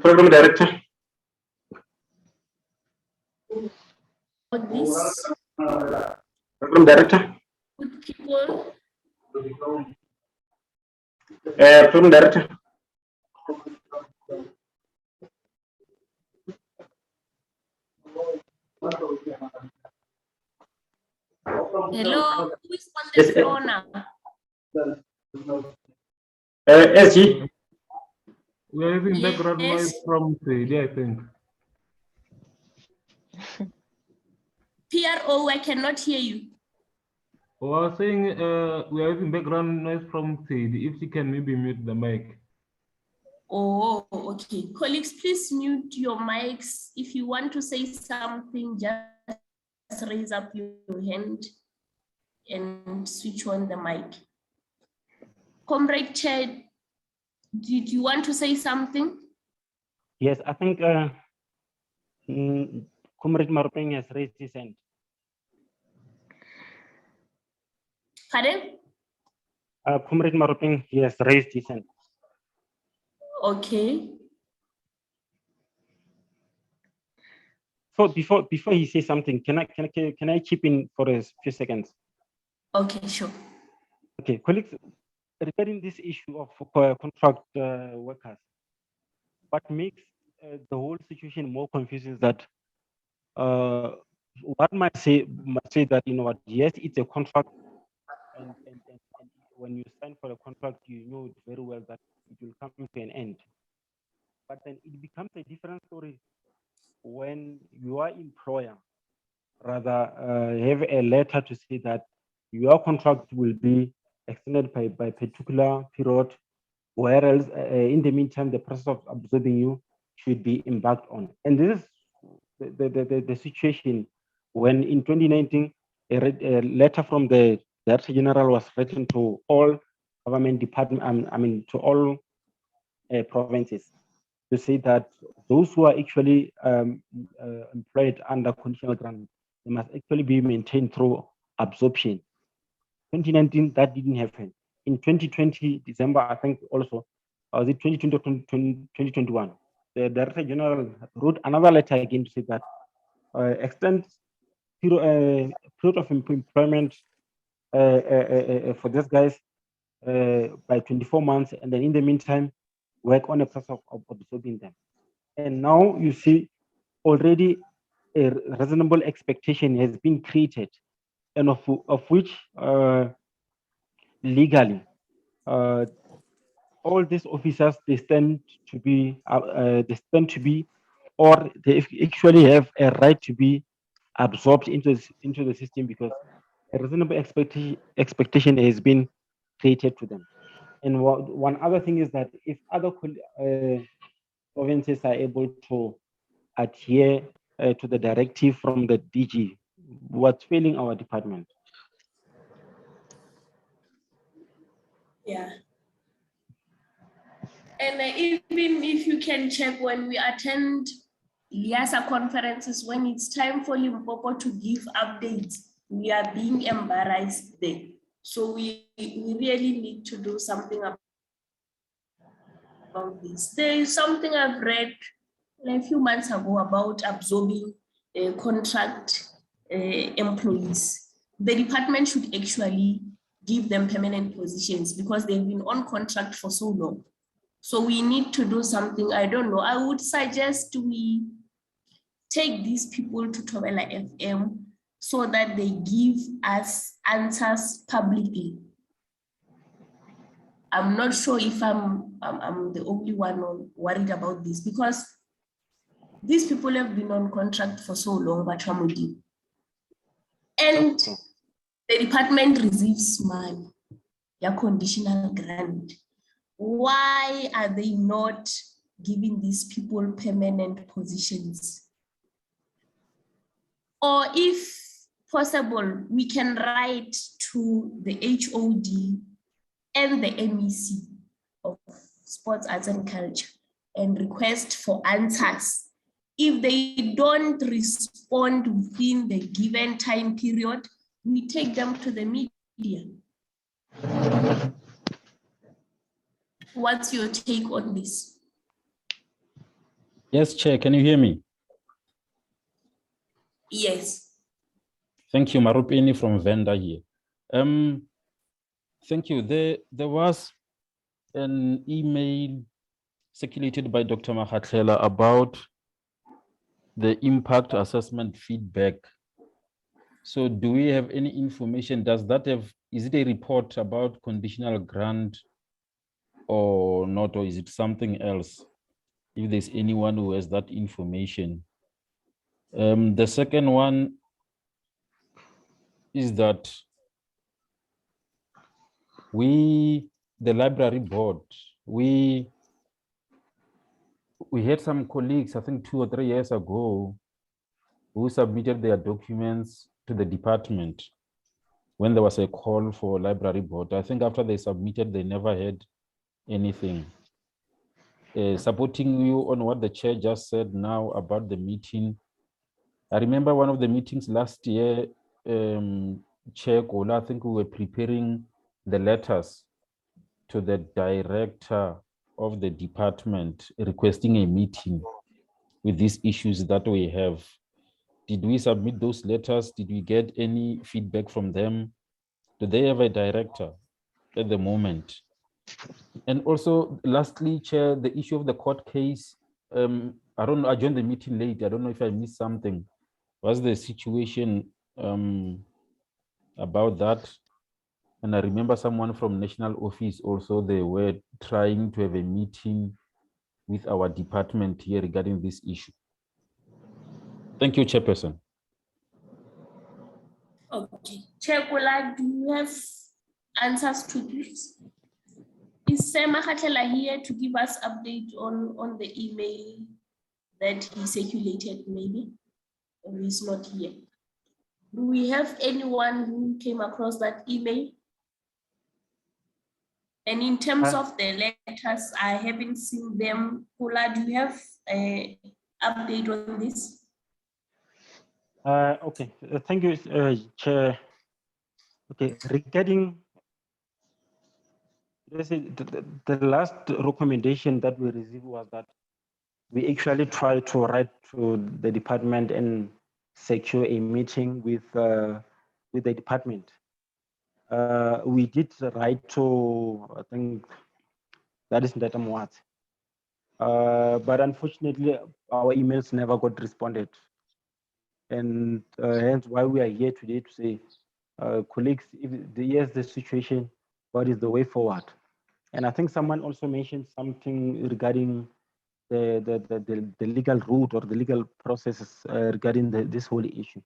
Program director. About this? Program director. Good people. Program director. Hello, who is on the floor now? SG. We are having background noise Yes. from CD, I think. PRO, I cannot hear you. Oh, I was saying we are having background noise from CD. If she can maybe mute the mic. Oh, okay. Colleagues, please mute your mics. If you want to say something, just raise up your hand and switch on the mic. Comrade Chair, did you want to say something? Yes, I think Comrade Marupeng has raised his hand. Pardon? Comrade Marupeng, he has raised his hand. Okay. before he says something, can I chip in for a few seconds? Okay, sure. Okay, colleagues, regarding this issue of contract workers, what makes the whole situation more confusing is that one might say that, you know what, yes, it's a contract, and when you sign for a contract, you know very well that it will come to an end. But then it becomes a different story when your employer rather have a letter to say that your contract will be extended by particular period, whereas in the meantime, the process of absorbing you should be embarked on. And this is the situation when in 2019, a letter from the Director General was written to all government departments, to all provinces, to say that those who are actually employed under conditional grant, they must actually be maintained through absorption. 2019, that didn't happen. In 2020, December, I think also, was it 2020 or 2021? The Director General wrote another letter again to say that extend period of employment for these guys by 24 months, and then in the meantime, work on a process of absorbing them. And now you see already a reasonable expectation has been created, and of which legally all these officers they stand to be or they actually have a right to be absorbed into the system, because a reasonable expectation has been created to them. And one other thing is that if other provinces are able to adhere to the directive from the DG, what's failing our department? Yeah. And even if you can check when we attend LIASA conferences, when it's time for Limpopo to give updates, we are being embarrassed there. So we really need to do something about this. There is something I've read a few months ago about absorbing contract employees. The department should actually give them permanent positions because they've been on contract for so long. So we need to do something. I don't know. I would suggest we take these people to Thobela FM so that they give us answers publicly. I'm not sure if I'm the only one worried about this, because these people have been on contract for so long, but and the department receives money, their conditional grant. Why are they not giving these people permanent positions? Or if possible, we can write to the HOD and the MEC of Sports, Arts and Culture and request for answers. If they don't respond within the given time period, we take them to the media. What's your take on this? Yes, Chair, can you hear me? Yes. Thank you, Marupini from Venda here. Thank you. There was an email circulated by Dr. Mahatlela about the impact assessment feedback. So do we have any information? Is it a report about conditional grant or not, or is it something else? If there's anyone who has that information. The second one is that the library board, we had some colleagues, I think 2 or 3 years ago, who submitted their documents to the department when there was a call for library board. I think after they submitted, they never had anything. Supporting you on what the chair just said now about the meeting. I remember one of the meetings last year, Chair Gola, I think we were preparing the letters to the director of the department requesting a meeting with these issues that we have. Did we submit those letters? Did we get any feedback from them? Do they have a director at the moment? And also, lastly, Chair, the issue of the court case. I don't know, I joined the meeting late. I don't know if I missed something. What's the situation about that? And I remember someone from national office also, they were trying to have a meeting with our department here regarding this issue. Thank you, Chairperson. Okay, Chair Kula, do you have answers to this? Is Sam Makhatlela here to give us update on the email that he circulated maybe? Or he's not here? Do we have anyone who came across that email? And in terms of the letters, I haven't seen them. Kula, do you have an update on this? Okay, thank you, Chair. Okay, regarding the last recommendation that we received was that we actually try to write to the department and secure a meeting with the department. We did write to, I think that is Ndata Mwat. But unfortunately, our emails never got responded. And hence why we are here today to say, colleagues, if here's the situation, what is the way forward? And I think someone also mentioned something regarding the legal route or the legal processes regarding this whole issue.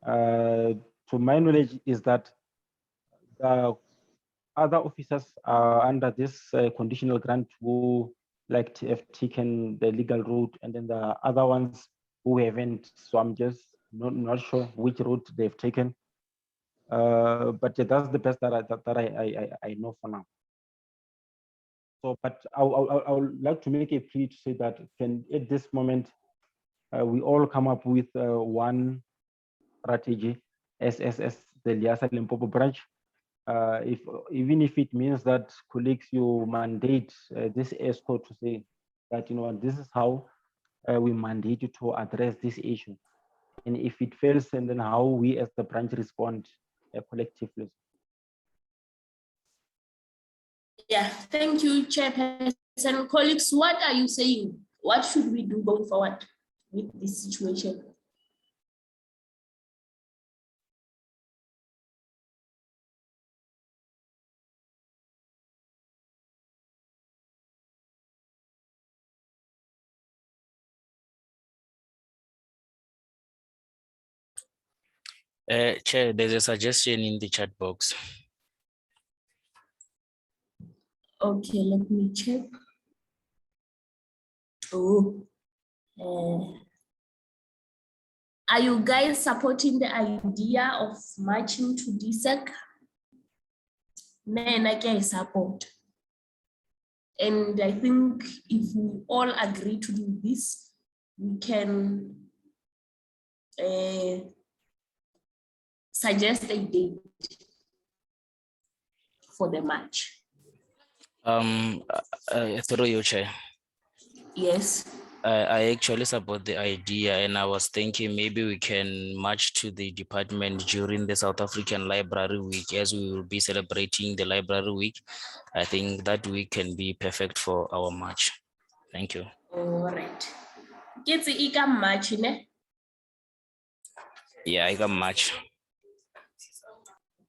To my knowledge is that the other officers are under this conditional grant who like have taken the legal route, and then the other ones who haven't. So I'm just not sure which route they've taken. But yeah, that's the best that I know for now. So, but I would like to make a plea to say that at this moment, we all come up with one strategy as the Liasa Limpopo branch. Even if it means that colleagues, you mandate this ESCO to say that, you know, this is how we mandate you to address this issue. And if it fails, and then how we as the branch respond collectively. Yeah, thank you, Chairperson. Colleagues, what are you saying? What should we do going forward with this situation? Chair, there's a suggestion in the chat box. Okay, let me check. Oh, are you guys supporting the idea of marching to DSEC? Man, I can support. And I think if we all agree to do this, we can suggest a date for the march. Through you, Chair. Yes. I actually support the idea, and I was thinking maybe we can march to the department during the South African Library Week, as we will be celebrating the Library Week. I think that week can be perfect for our march. Thank you. All right. Get the Ika march, ne? Yeah, I can march.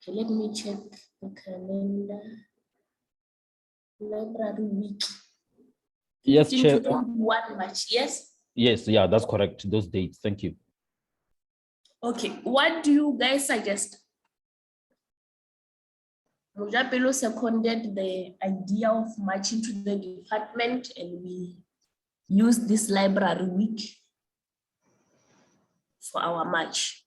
Okay, let me check the calendar. Library Week. Yes, Chair. 1 March, yes? Yes, yeah, that's correct. Those dates. Thank you. Okay, what do you guys suggest? Mujapelo seconded the idea of marching to the department, and we use this library week for our march.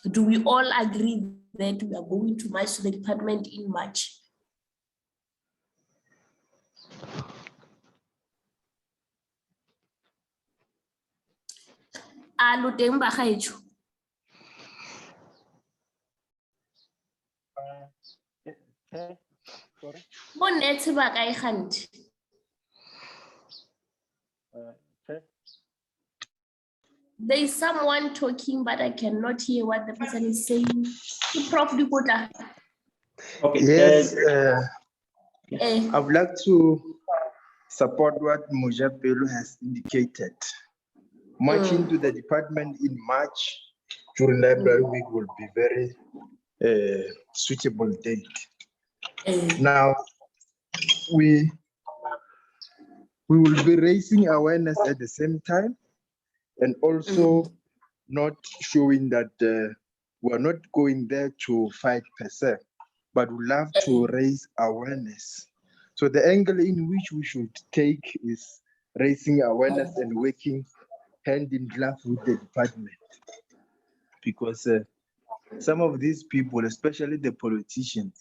Do we all agree that we are going to march to the department in March? Alo teng ba gaetsho. Sorry. Mo netse ba kae gantsi? There is someone talking, but I cannot hear what the person is saying. Prof. Dikota. Okay. Yes, Eh, I would like to support what Mujapelo has indicated. Marching to the department in March during library week will be very suitable date. Now, we will be raising awareness at the same time and also not showing that we're not going there to fight per se, but we love to raise awareness. So the angle in which we should take is raising awareness and working hand in glove with the department. Because some of these people, especially the politicians,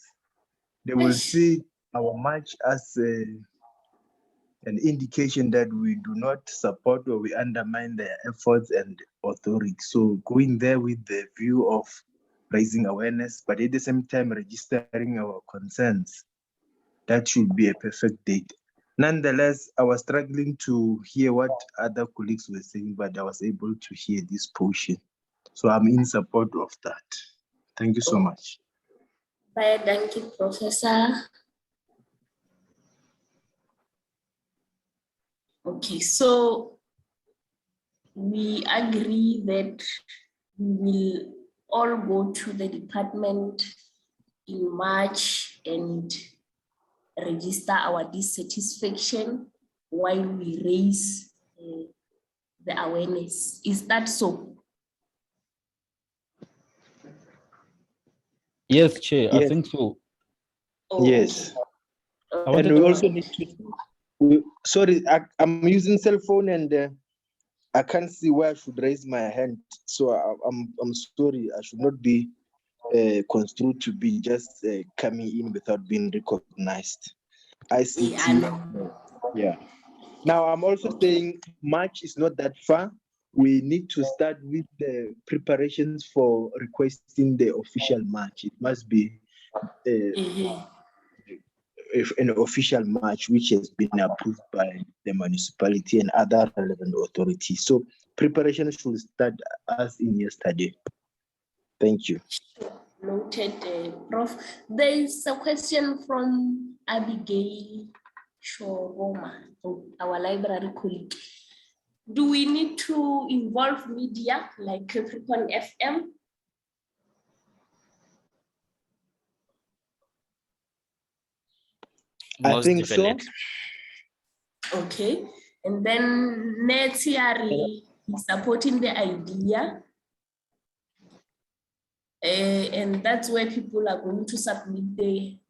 they will see our march as an indication that we do not support or we undermine their efforts and authority. So going there with the view of raising awareness, but at the same time registering our concerns, that should be a perfect date. Nonetheless, I was struggling to hear what other colleagues were saying, but I was able to hear this portion. So I'm in support of that. Thank you so much. Bye, thank you, Professor. Okay, so we agree that we will all go to the department in March and register our dissatisfaction while we raise the awareness. Is that so? Yes, Chair, I Yes. think so. Oh, Yes. okay. And we also need to, sorry, I'm using cell phone and I can't see where I should raise my hand. So I'm sorry, I should not be construed to be just coming in without being recognized. ICT, yeah. Now I'm also saying March is not that far. We need to start with the preparations for requesting the official March. It must be an official March which has been approved by the municipality and other relevant authorities. So preparation should start as in yesterday. Thank you. Noted, Prof. There is a question from Abigail Shoroma, our library colleague. Do we need to involve media like Capricorn FM? Most I think definitely. So. Okay, and then Netiari is supporting the idea. And that's where people are going to submit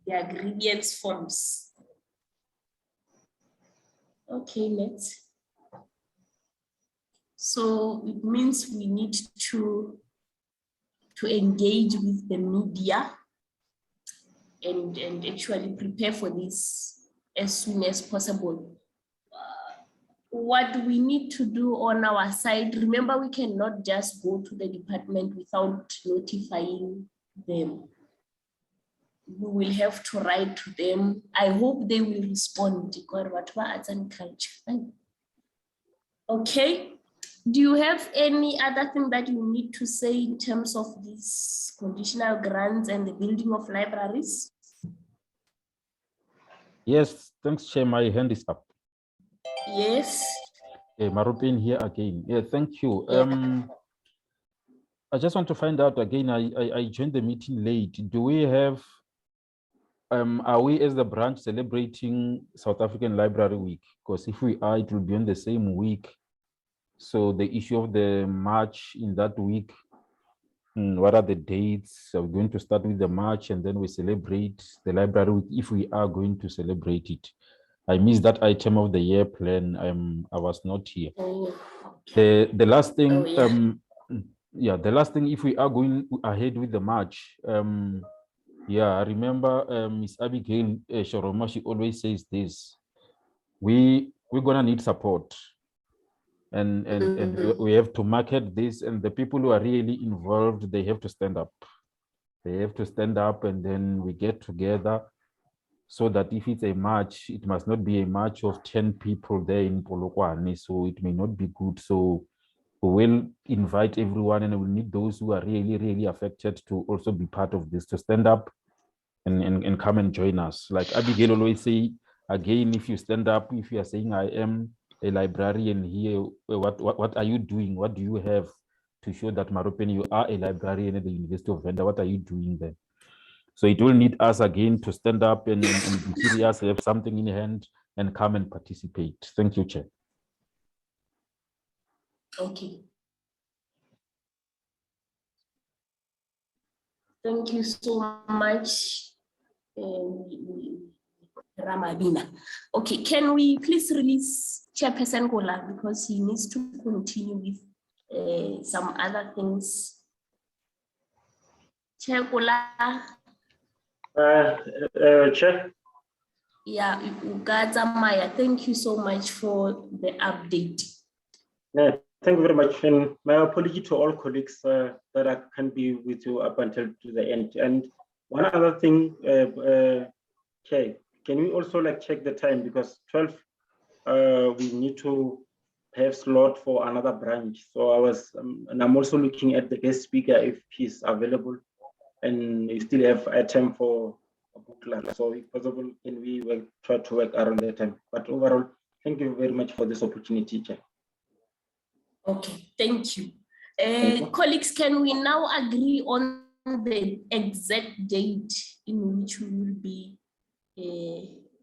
their grievance forms. Okay, next. So it means we need to engage with the media and actually prepare for this as soon as possible. What we need to do on our side, remember, we cannot just go to the department without notifying them. We will have to write to them. I hope they will respond. Arts and culture. Okay. Do you have any other thing that you need to say in terms of these conditional grants and the building of libraries? Yes, thanks, Chair. My hand is up. Yes. Marupin here again. Yeah, thank you. Yeah. I just want to find out again, I joined the meeting late. Do we have, are we as the branch celebrating South African Library Week? Because if we are, it will be on the same week. So the issue of the march in that week, what are the dates? Are we going to start with the march and then we celebrate the library week if we are going to celebrate it? I missed that item of the year plan. I was not here. Oh. The last thing, yeah. The last thing, if we are going ahead with the march, I remember Miss Abigail Shoroma, she always says this: we're gonna need support, and we have to market this, and the people who are really involved, they have to stand up. They have to stand up, and then we get together. So that if it's a march, it must not be a march of 10 people there in Polokwane, so it may not be good. So we will invite everyone, and we'll need those who are really, really affected to also be part of this, to stand up and come and join us. Like Abigail always say, again, if you stand up, if you are saying, I am a librarian here, what are you doing? What do you have to show that Maropeni, you are a librarian at the University of Venda? What are you doing there? So it will need us again to stand up and be serious, have something in hand, and come and participate. Thank you, Chair. Okay. Thank you so much, Ramabina. Okay, can we please release Chairperson Gola, because he needs to continue with some other things. Chair Gola. Chair. Yeah, Ugaza Maya, thank you so much for the update. Yeah, thank you very much. And my apology to all colleagues that I can be with you up until to the end. And one other thing, Chair, can we also like check the time, because 12, we need to have slot for another branch. So I was, and I'm also looking at the guest speaker if he's available, and we still have a time for a book club. So if possible, can we try to work around that time? But overall, thank you very much for this opportunity, Chair. Okay, thank you. Colleagues, can we now agree on the exact date in which we will be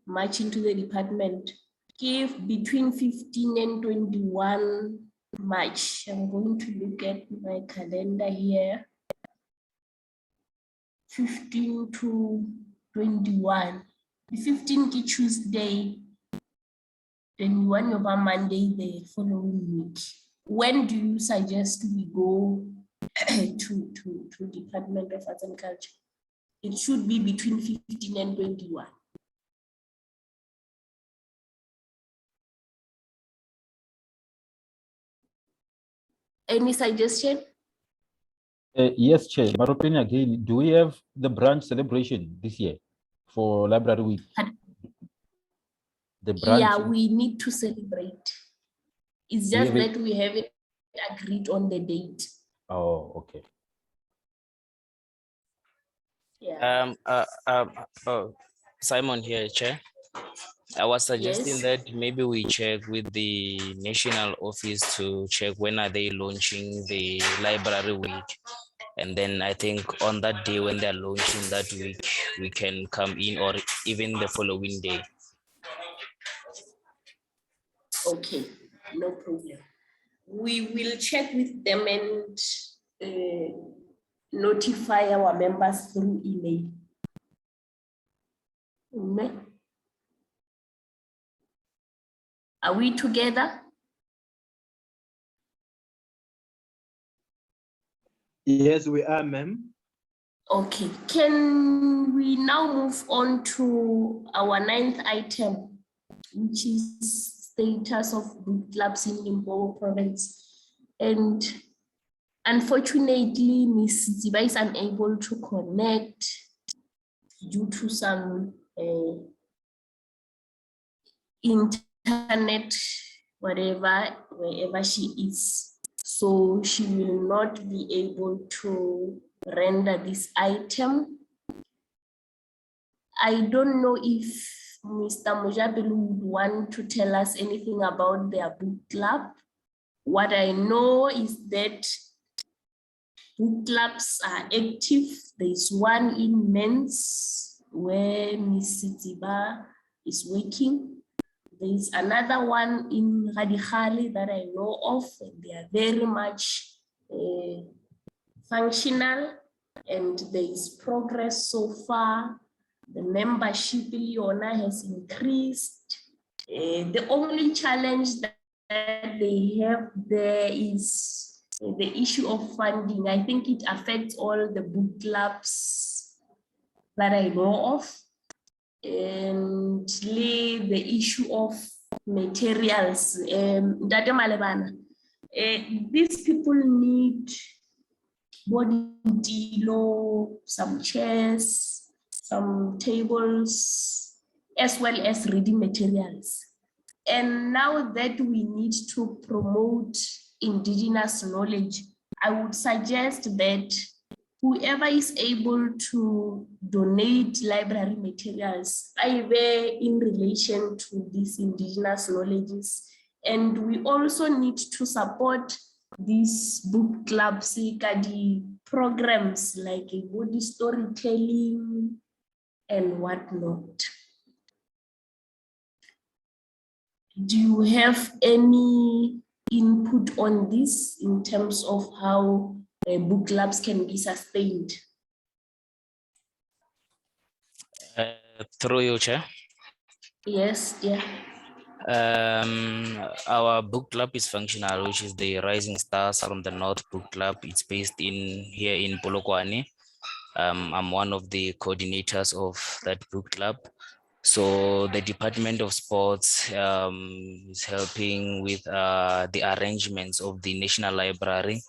marching to the department? Give between 15 and 21 March. I'm going to look at my calendar here. 15 to 21. The 15th is Tuesday, 21 of our Monday the following week. When do you suggest we go to Department of Arts and Culture? It should be between 15 and 21. Any suggestion? Yes, Chair. Maropeni, again, do we have the branch celebration this year for Library Week? The branch. Yeah, we need to celebrate. It's just that we haven't agreed on the date. Oh, okay. Yeah. Simon here, Chair. I was suggesting that maybe we check with the national office to check when are they launching the library week. And then I think on that day when they're launching that week, we can come in, or even the following day. Okay, no problem. We will check with them and notify our members through email. Are we together? Yes, we are, ma'am. Okay, can we now move on to our 9th item, which is status of book clubs in Limpopo province? And unfortunately, Ms. Ziba is unable to connect due to some internet, wherever she is. So she will not be able to render this item. I don't know if Mr. Mojabelu would want to tell us anything about their book club. What I know is that book clubs are active. There's one in Men's where Ms. Ziba is working. There's another one in Radihali that I know of. They are very much functional, and there is progress so far. The membership Leona has increased. The only challenge that they have there is the issue of funding. I think it affects all the book clubs that I know of. And the issue of materials. These people need body dilo, some chairs, some tables, as well as reading materials. And now that we need to promote indigenous knowledge, I would suggest that whoever is able to donate library materials, either in relation to these indigenous knowledges, and we also need to support these book clubs, the programs like a body storytelling and whatnot. Do you have any input on this in terms of how book clubs can be sustained? Through you, Chair. Yes, yeah. Our book club is functional, which is the Rising Stars from the North Book Club. It's based here in Polokwane. I'm one of the coordinators of that book club. So the Department of Sports is helping with the arrangements of the National Library,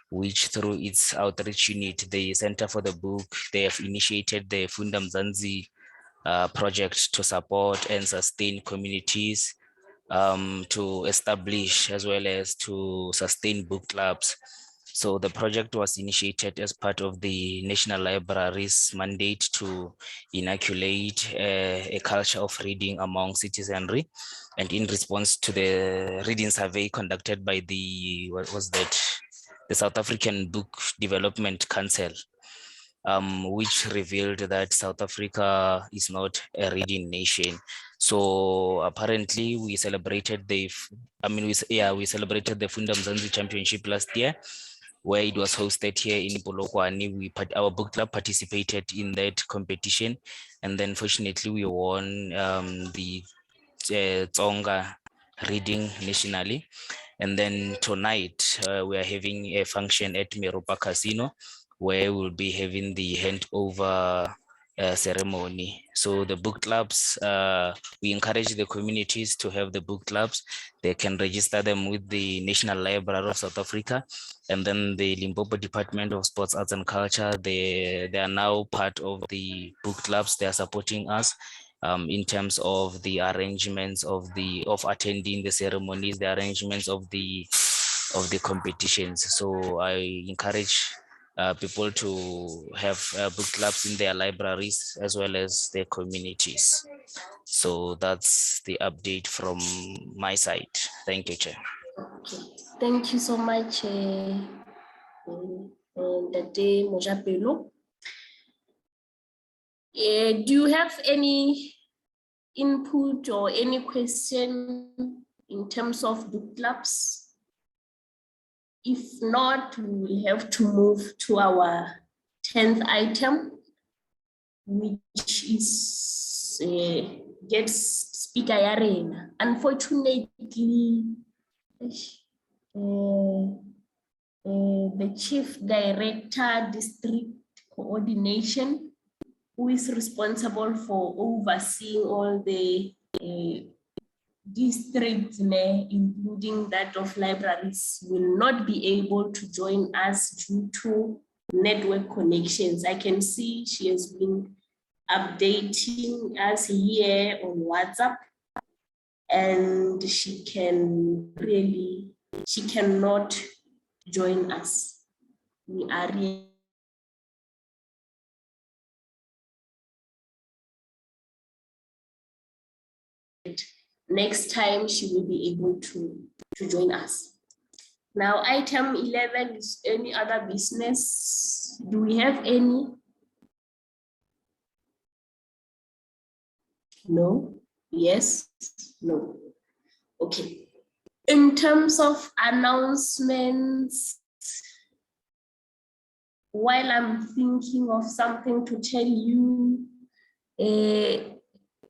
which through its outreach unit, the Center for the Book, they have initiated the Funda Mzansi project to support and sustain communities, to establish as well as to sustain book clubs. So the project was initiated as part of the National Library's mandate to inoculate a culture of reading among citizenry, and in response to the reading survey conducted by the, what was that? The South African Book Development Council, which revealed that South Africa is not a reading nation. So apparently we celebrated the, we celebrated the Funda Mzansi Championship last year, where it was hosted here in Polokwane. Our book club participated in that competition, and then fortunately we won the Tsonga reading nationally. And then tonight we are having a function at Meropa Casino, where we'll be having the handover ceremony. So the book clubs, we encourage the communities to have the book clubs. They can register them with the National Library of South Africa, and then the Limpopo Department of Sports, Arts and Culture. They are now part of the book clubs. They are supporting us in terms of the arrangements of attending the ceremonies, the arrangements of the competitions. So I encourage people to have book clubs in their libraries as well as their communities. So that's the update from my side. Thank you, Chair. Okay. Thank you so much, Dade Mojapelo. Do you have any input or any question in terms of book clubs? If not, we will have to move to our 10th item, which is guest speaker arena. Unfortunately, the Chief Director, District Coordination, who is responsible for overseeing all the districts, including that of libraries, will not be able to join us due to network connections. I can see she has been updating us here on WhatsApp, and she cannot join us. We are next time she will be able to join us. Now, item 11 is any other business. Do we have any? No? Yes? No? Okay. In terms of announcements, while I'm thinking of something to tell you,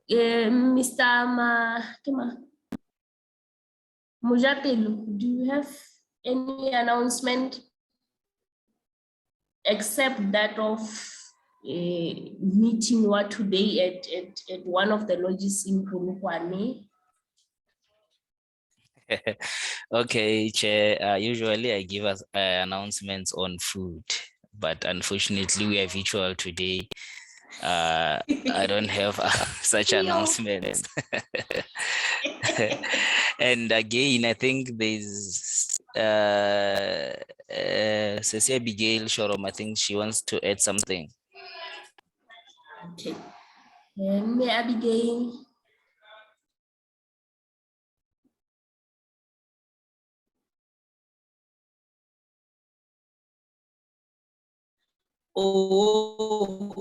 Mr. Mojapelo, do you have any announcement except that of a meeting what today at one of the lodges in Polokwane? Okay, Chair. Usually I give us announcements on food, but unfortunately we are virtual today. I don't have such announcements. And again, I think there's Ceci Abigail Shorom, I think she wants to add something. Okay. May Abigail. Oh,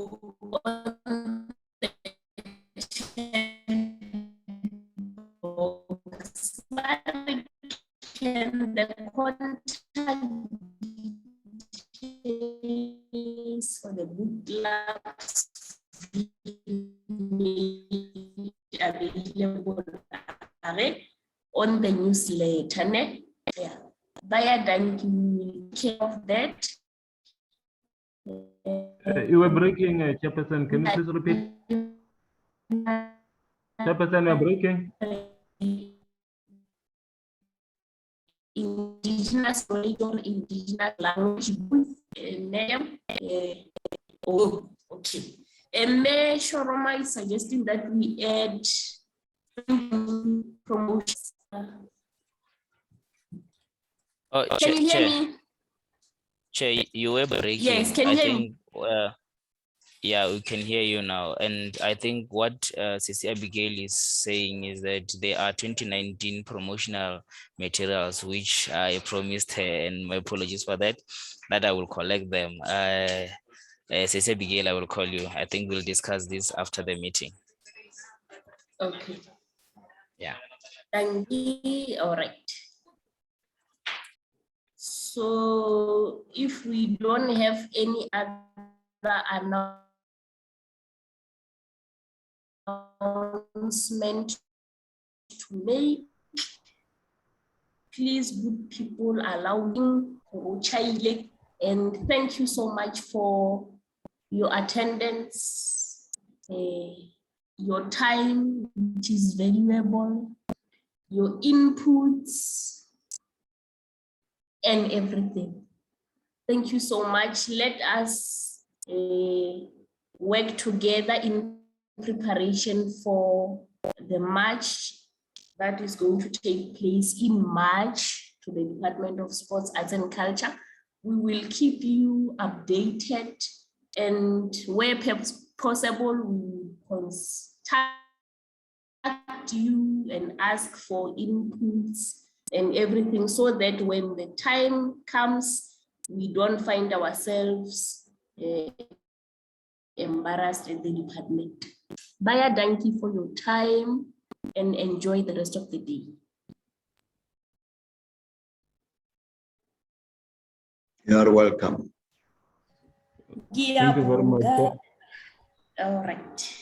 can the contact details for the book clubs be available on the newsletter? Ne? Yeah. Baya Danki will take care of that. You were breaking, Chairperson. Can you please repeat? Chairperson, you are breaking. Indigenous religion, indigenous language, name. Oh, okay. And Mayor Shoroma is suggesting that we add promotions. Oh, Can you hear me? Chair, you were breaking. Yes, can you hear me? Yeah, we can hear you now. And I think what Ceci Abigail is saying is that there are 2019 promotional materials, which I promised her, and my apologies for that I will collect them. Ceci Abigail, I will call you. I think we'll discuss this after the meeting. Okay. Yeah. Thank you. All right. So if we don't have any other announcement to make, please, good people, allow me to chile. And thank you so much for your attendance, your time, which is valuable, your inputs, and everything. Thank you so much. Let us work together in preparation for the march that is going to take place in March to the Department of Sports, Arts and Culture. We will keep you updated, and where possible, we will contact you and ask for inputs and everything, so that when the time comes, we don't find ourselves embarrassed at the department. Baya, thank you for your time and enjoy the rest of the day. You are welcome. Thank you very much. All right.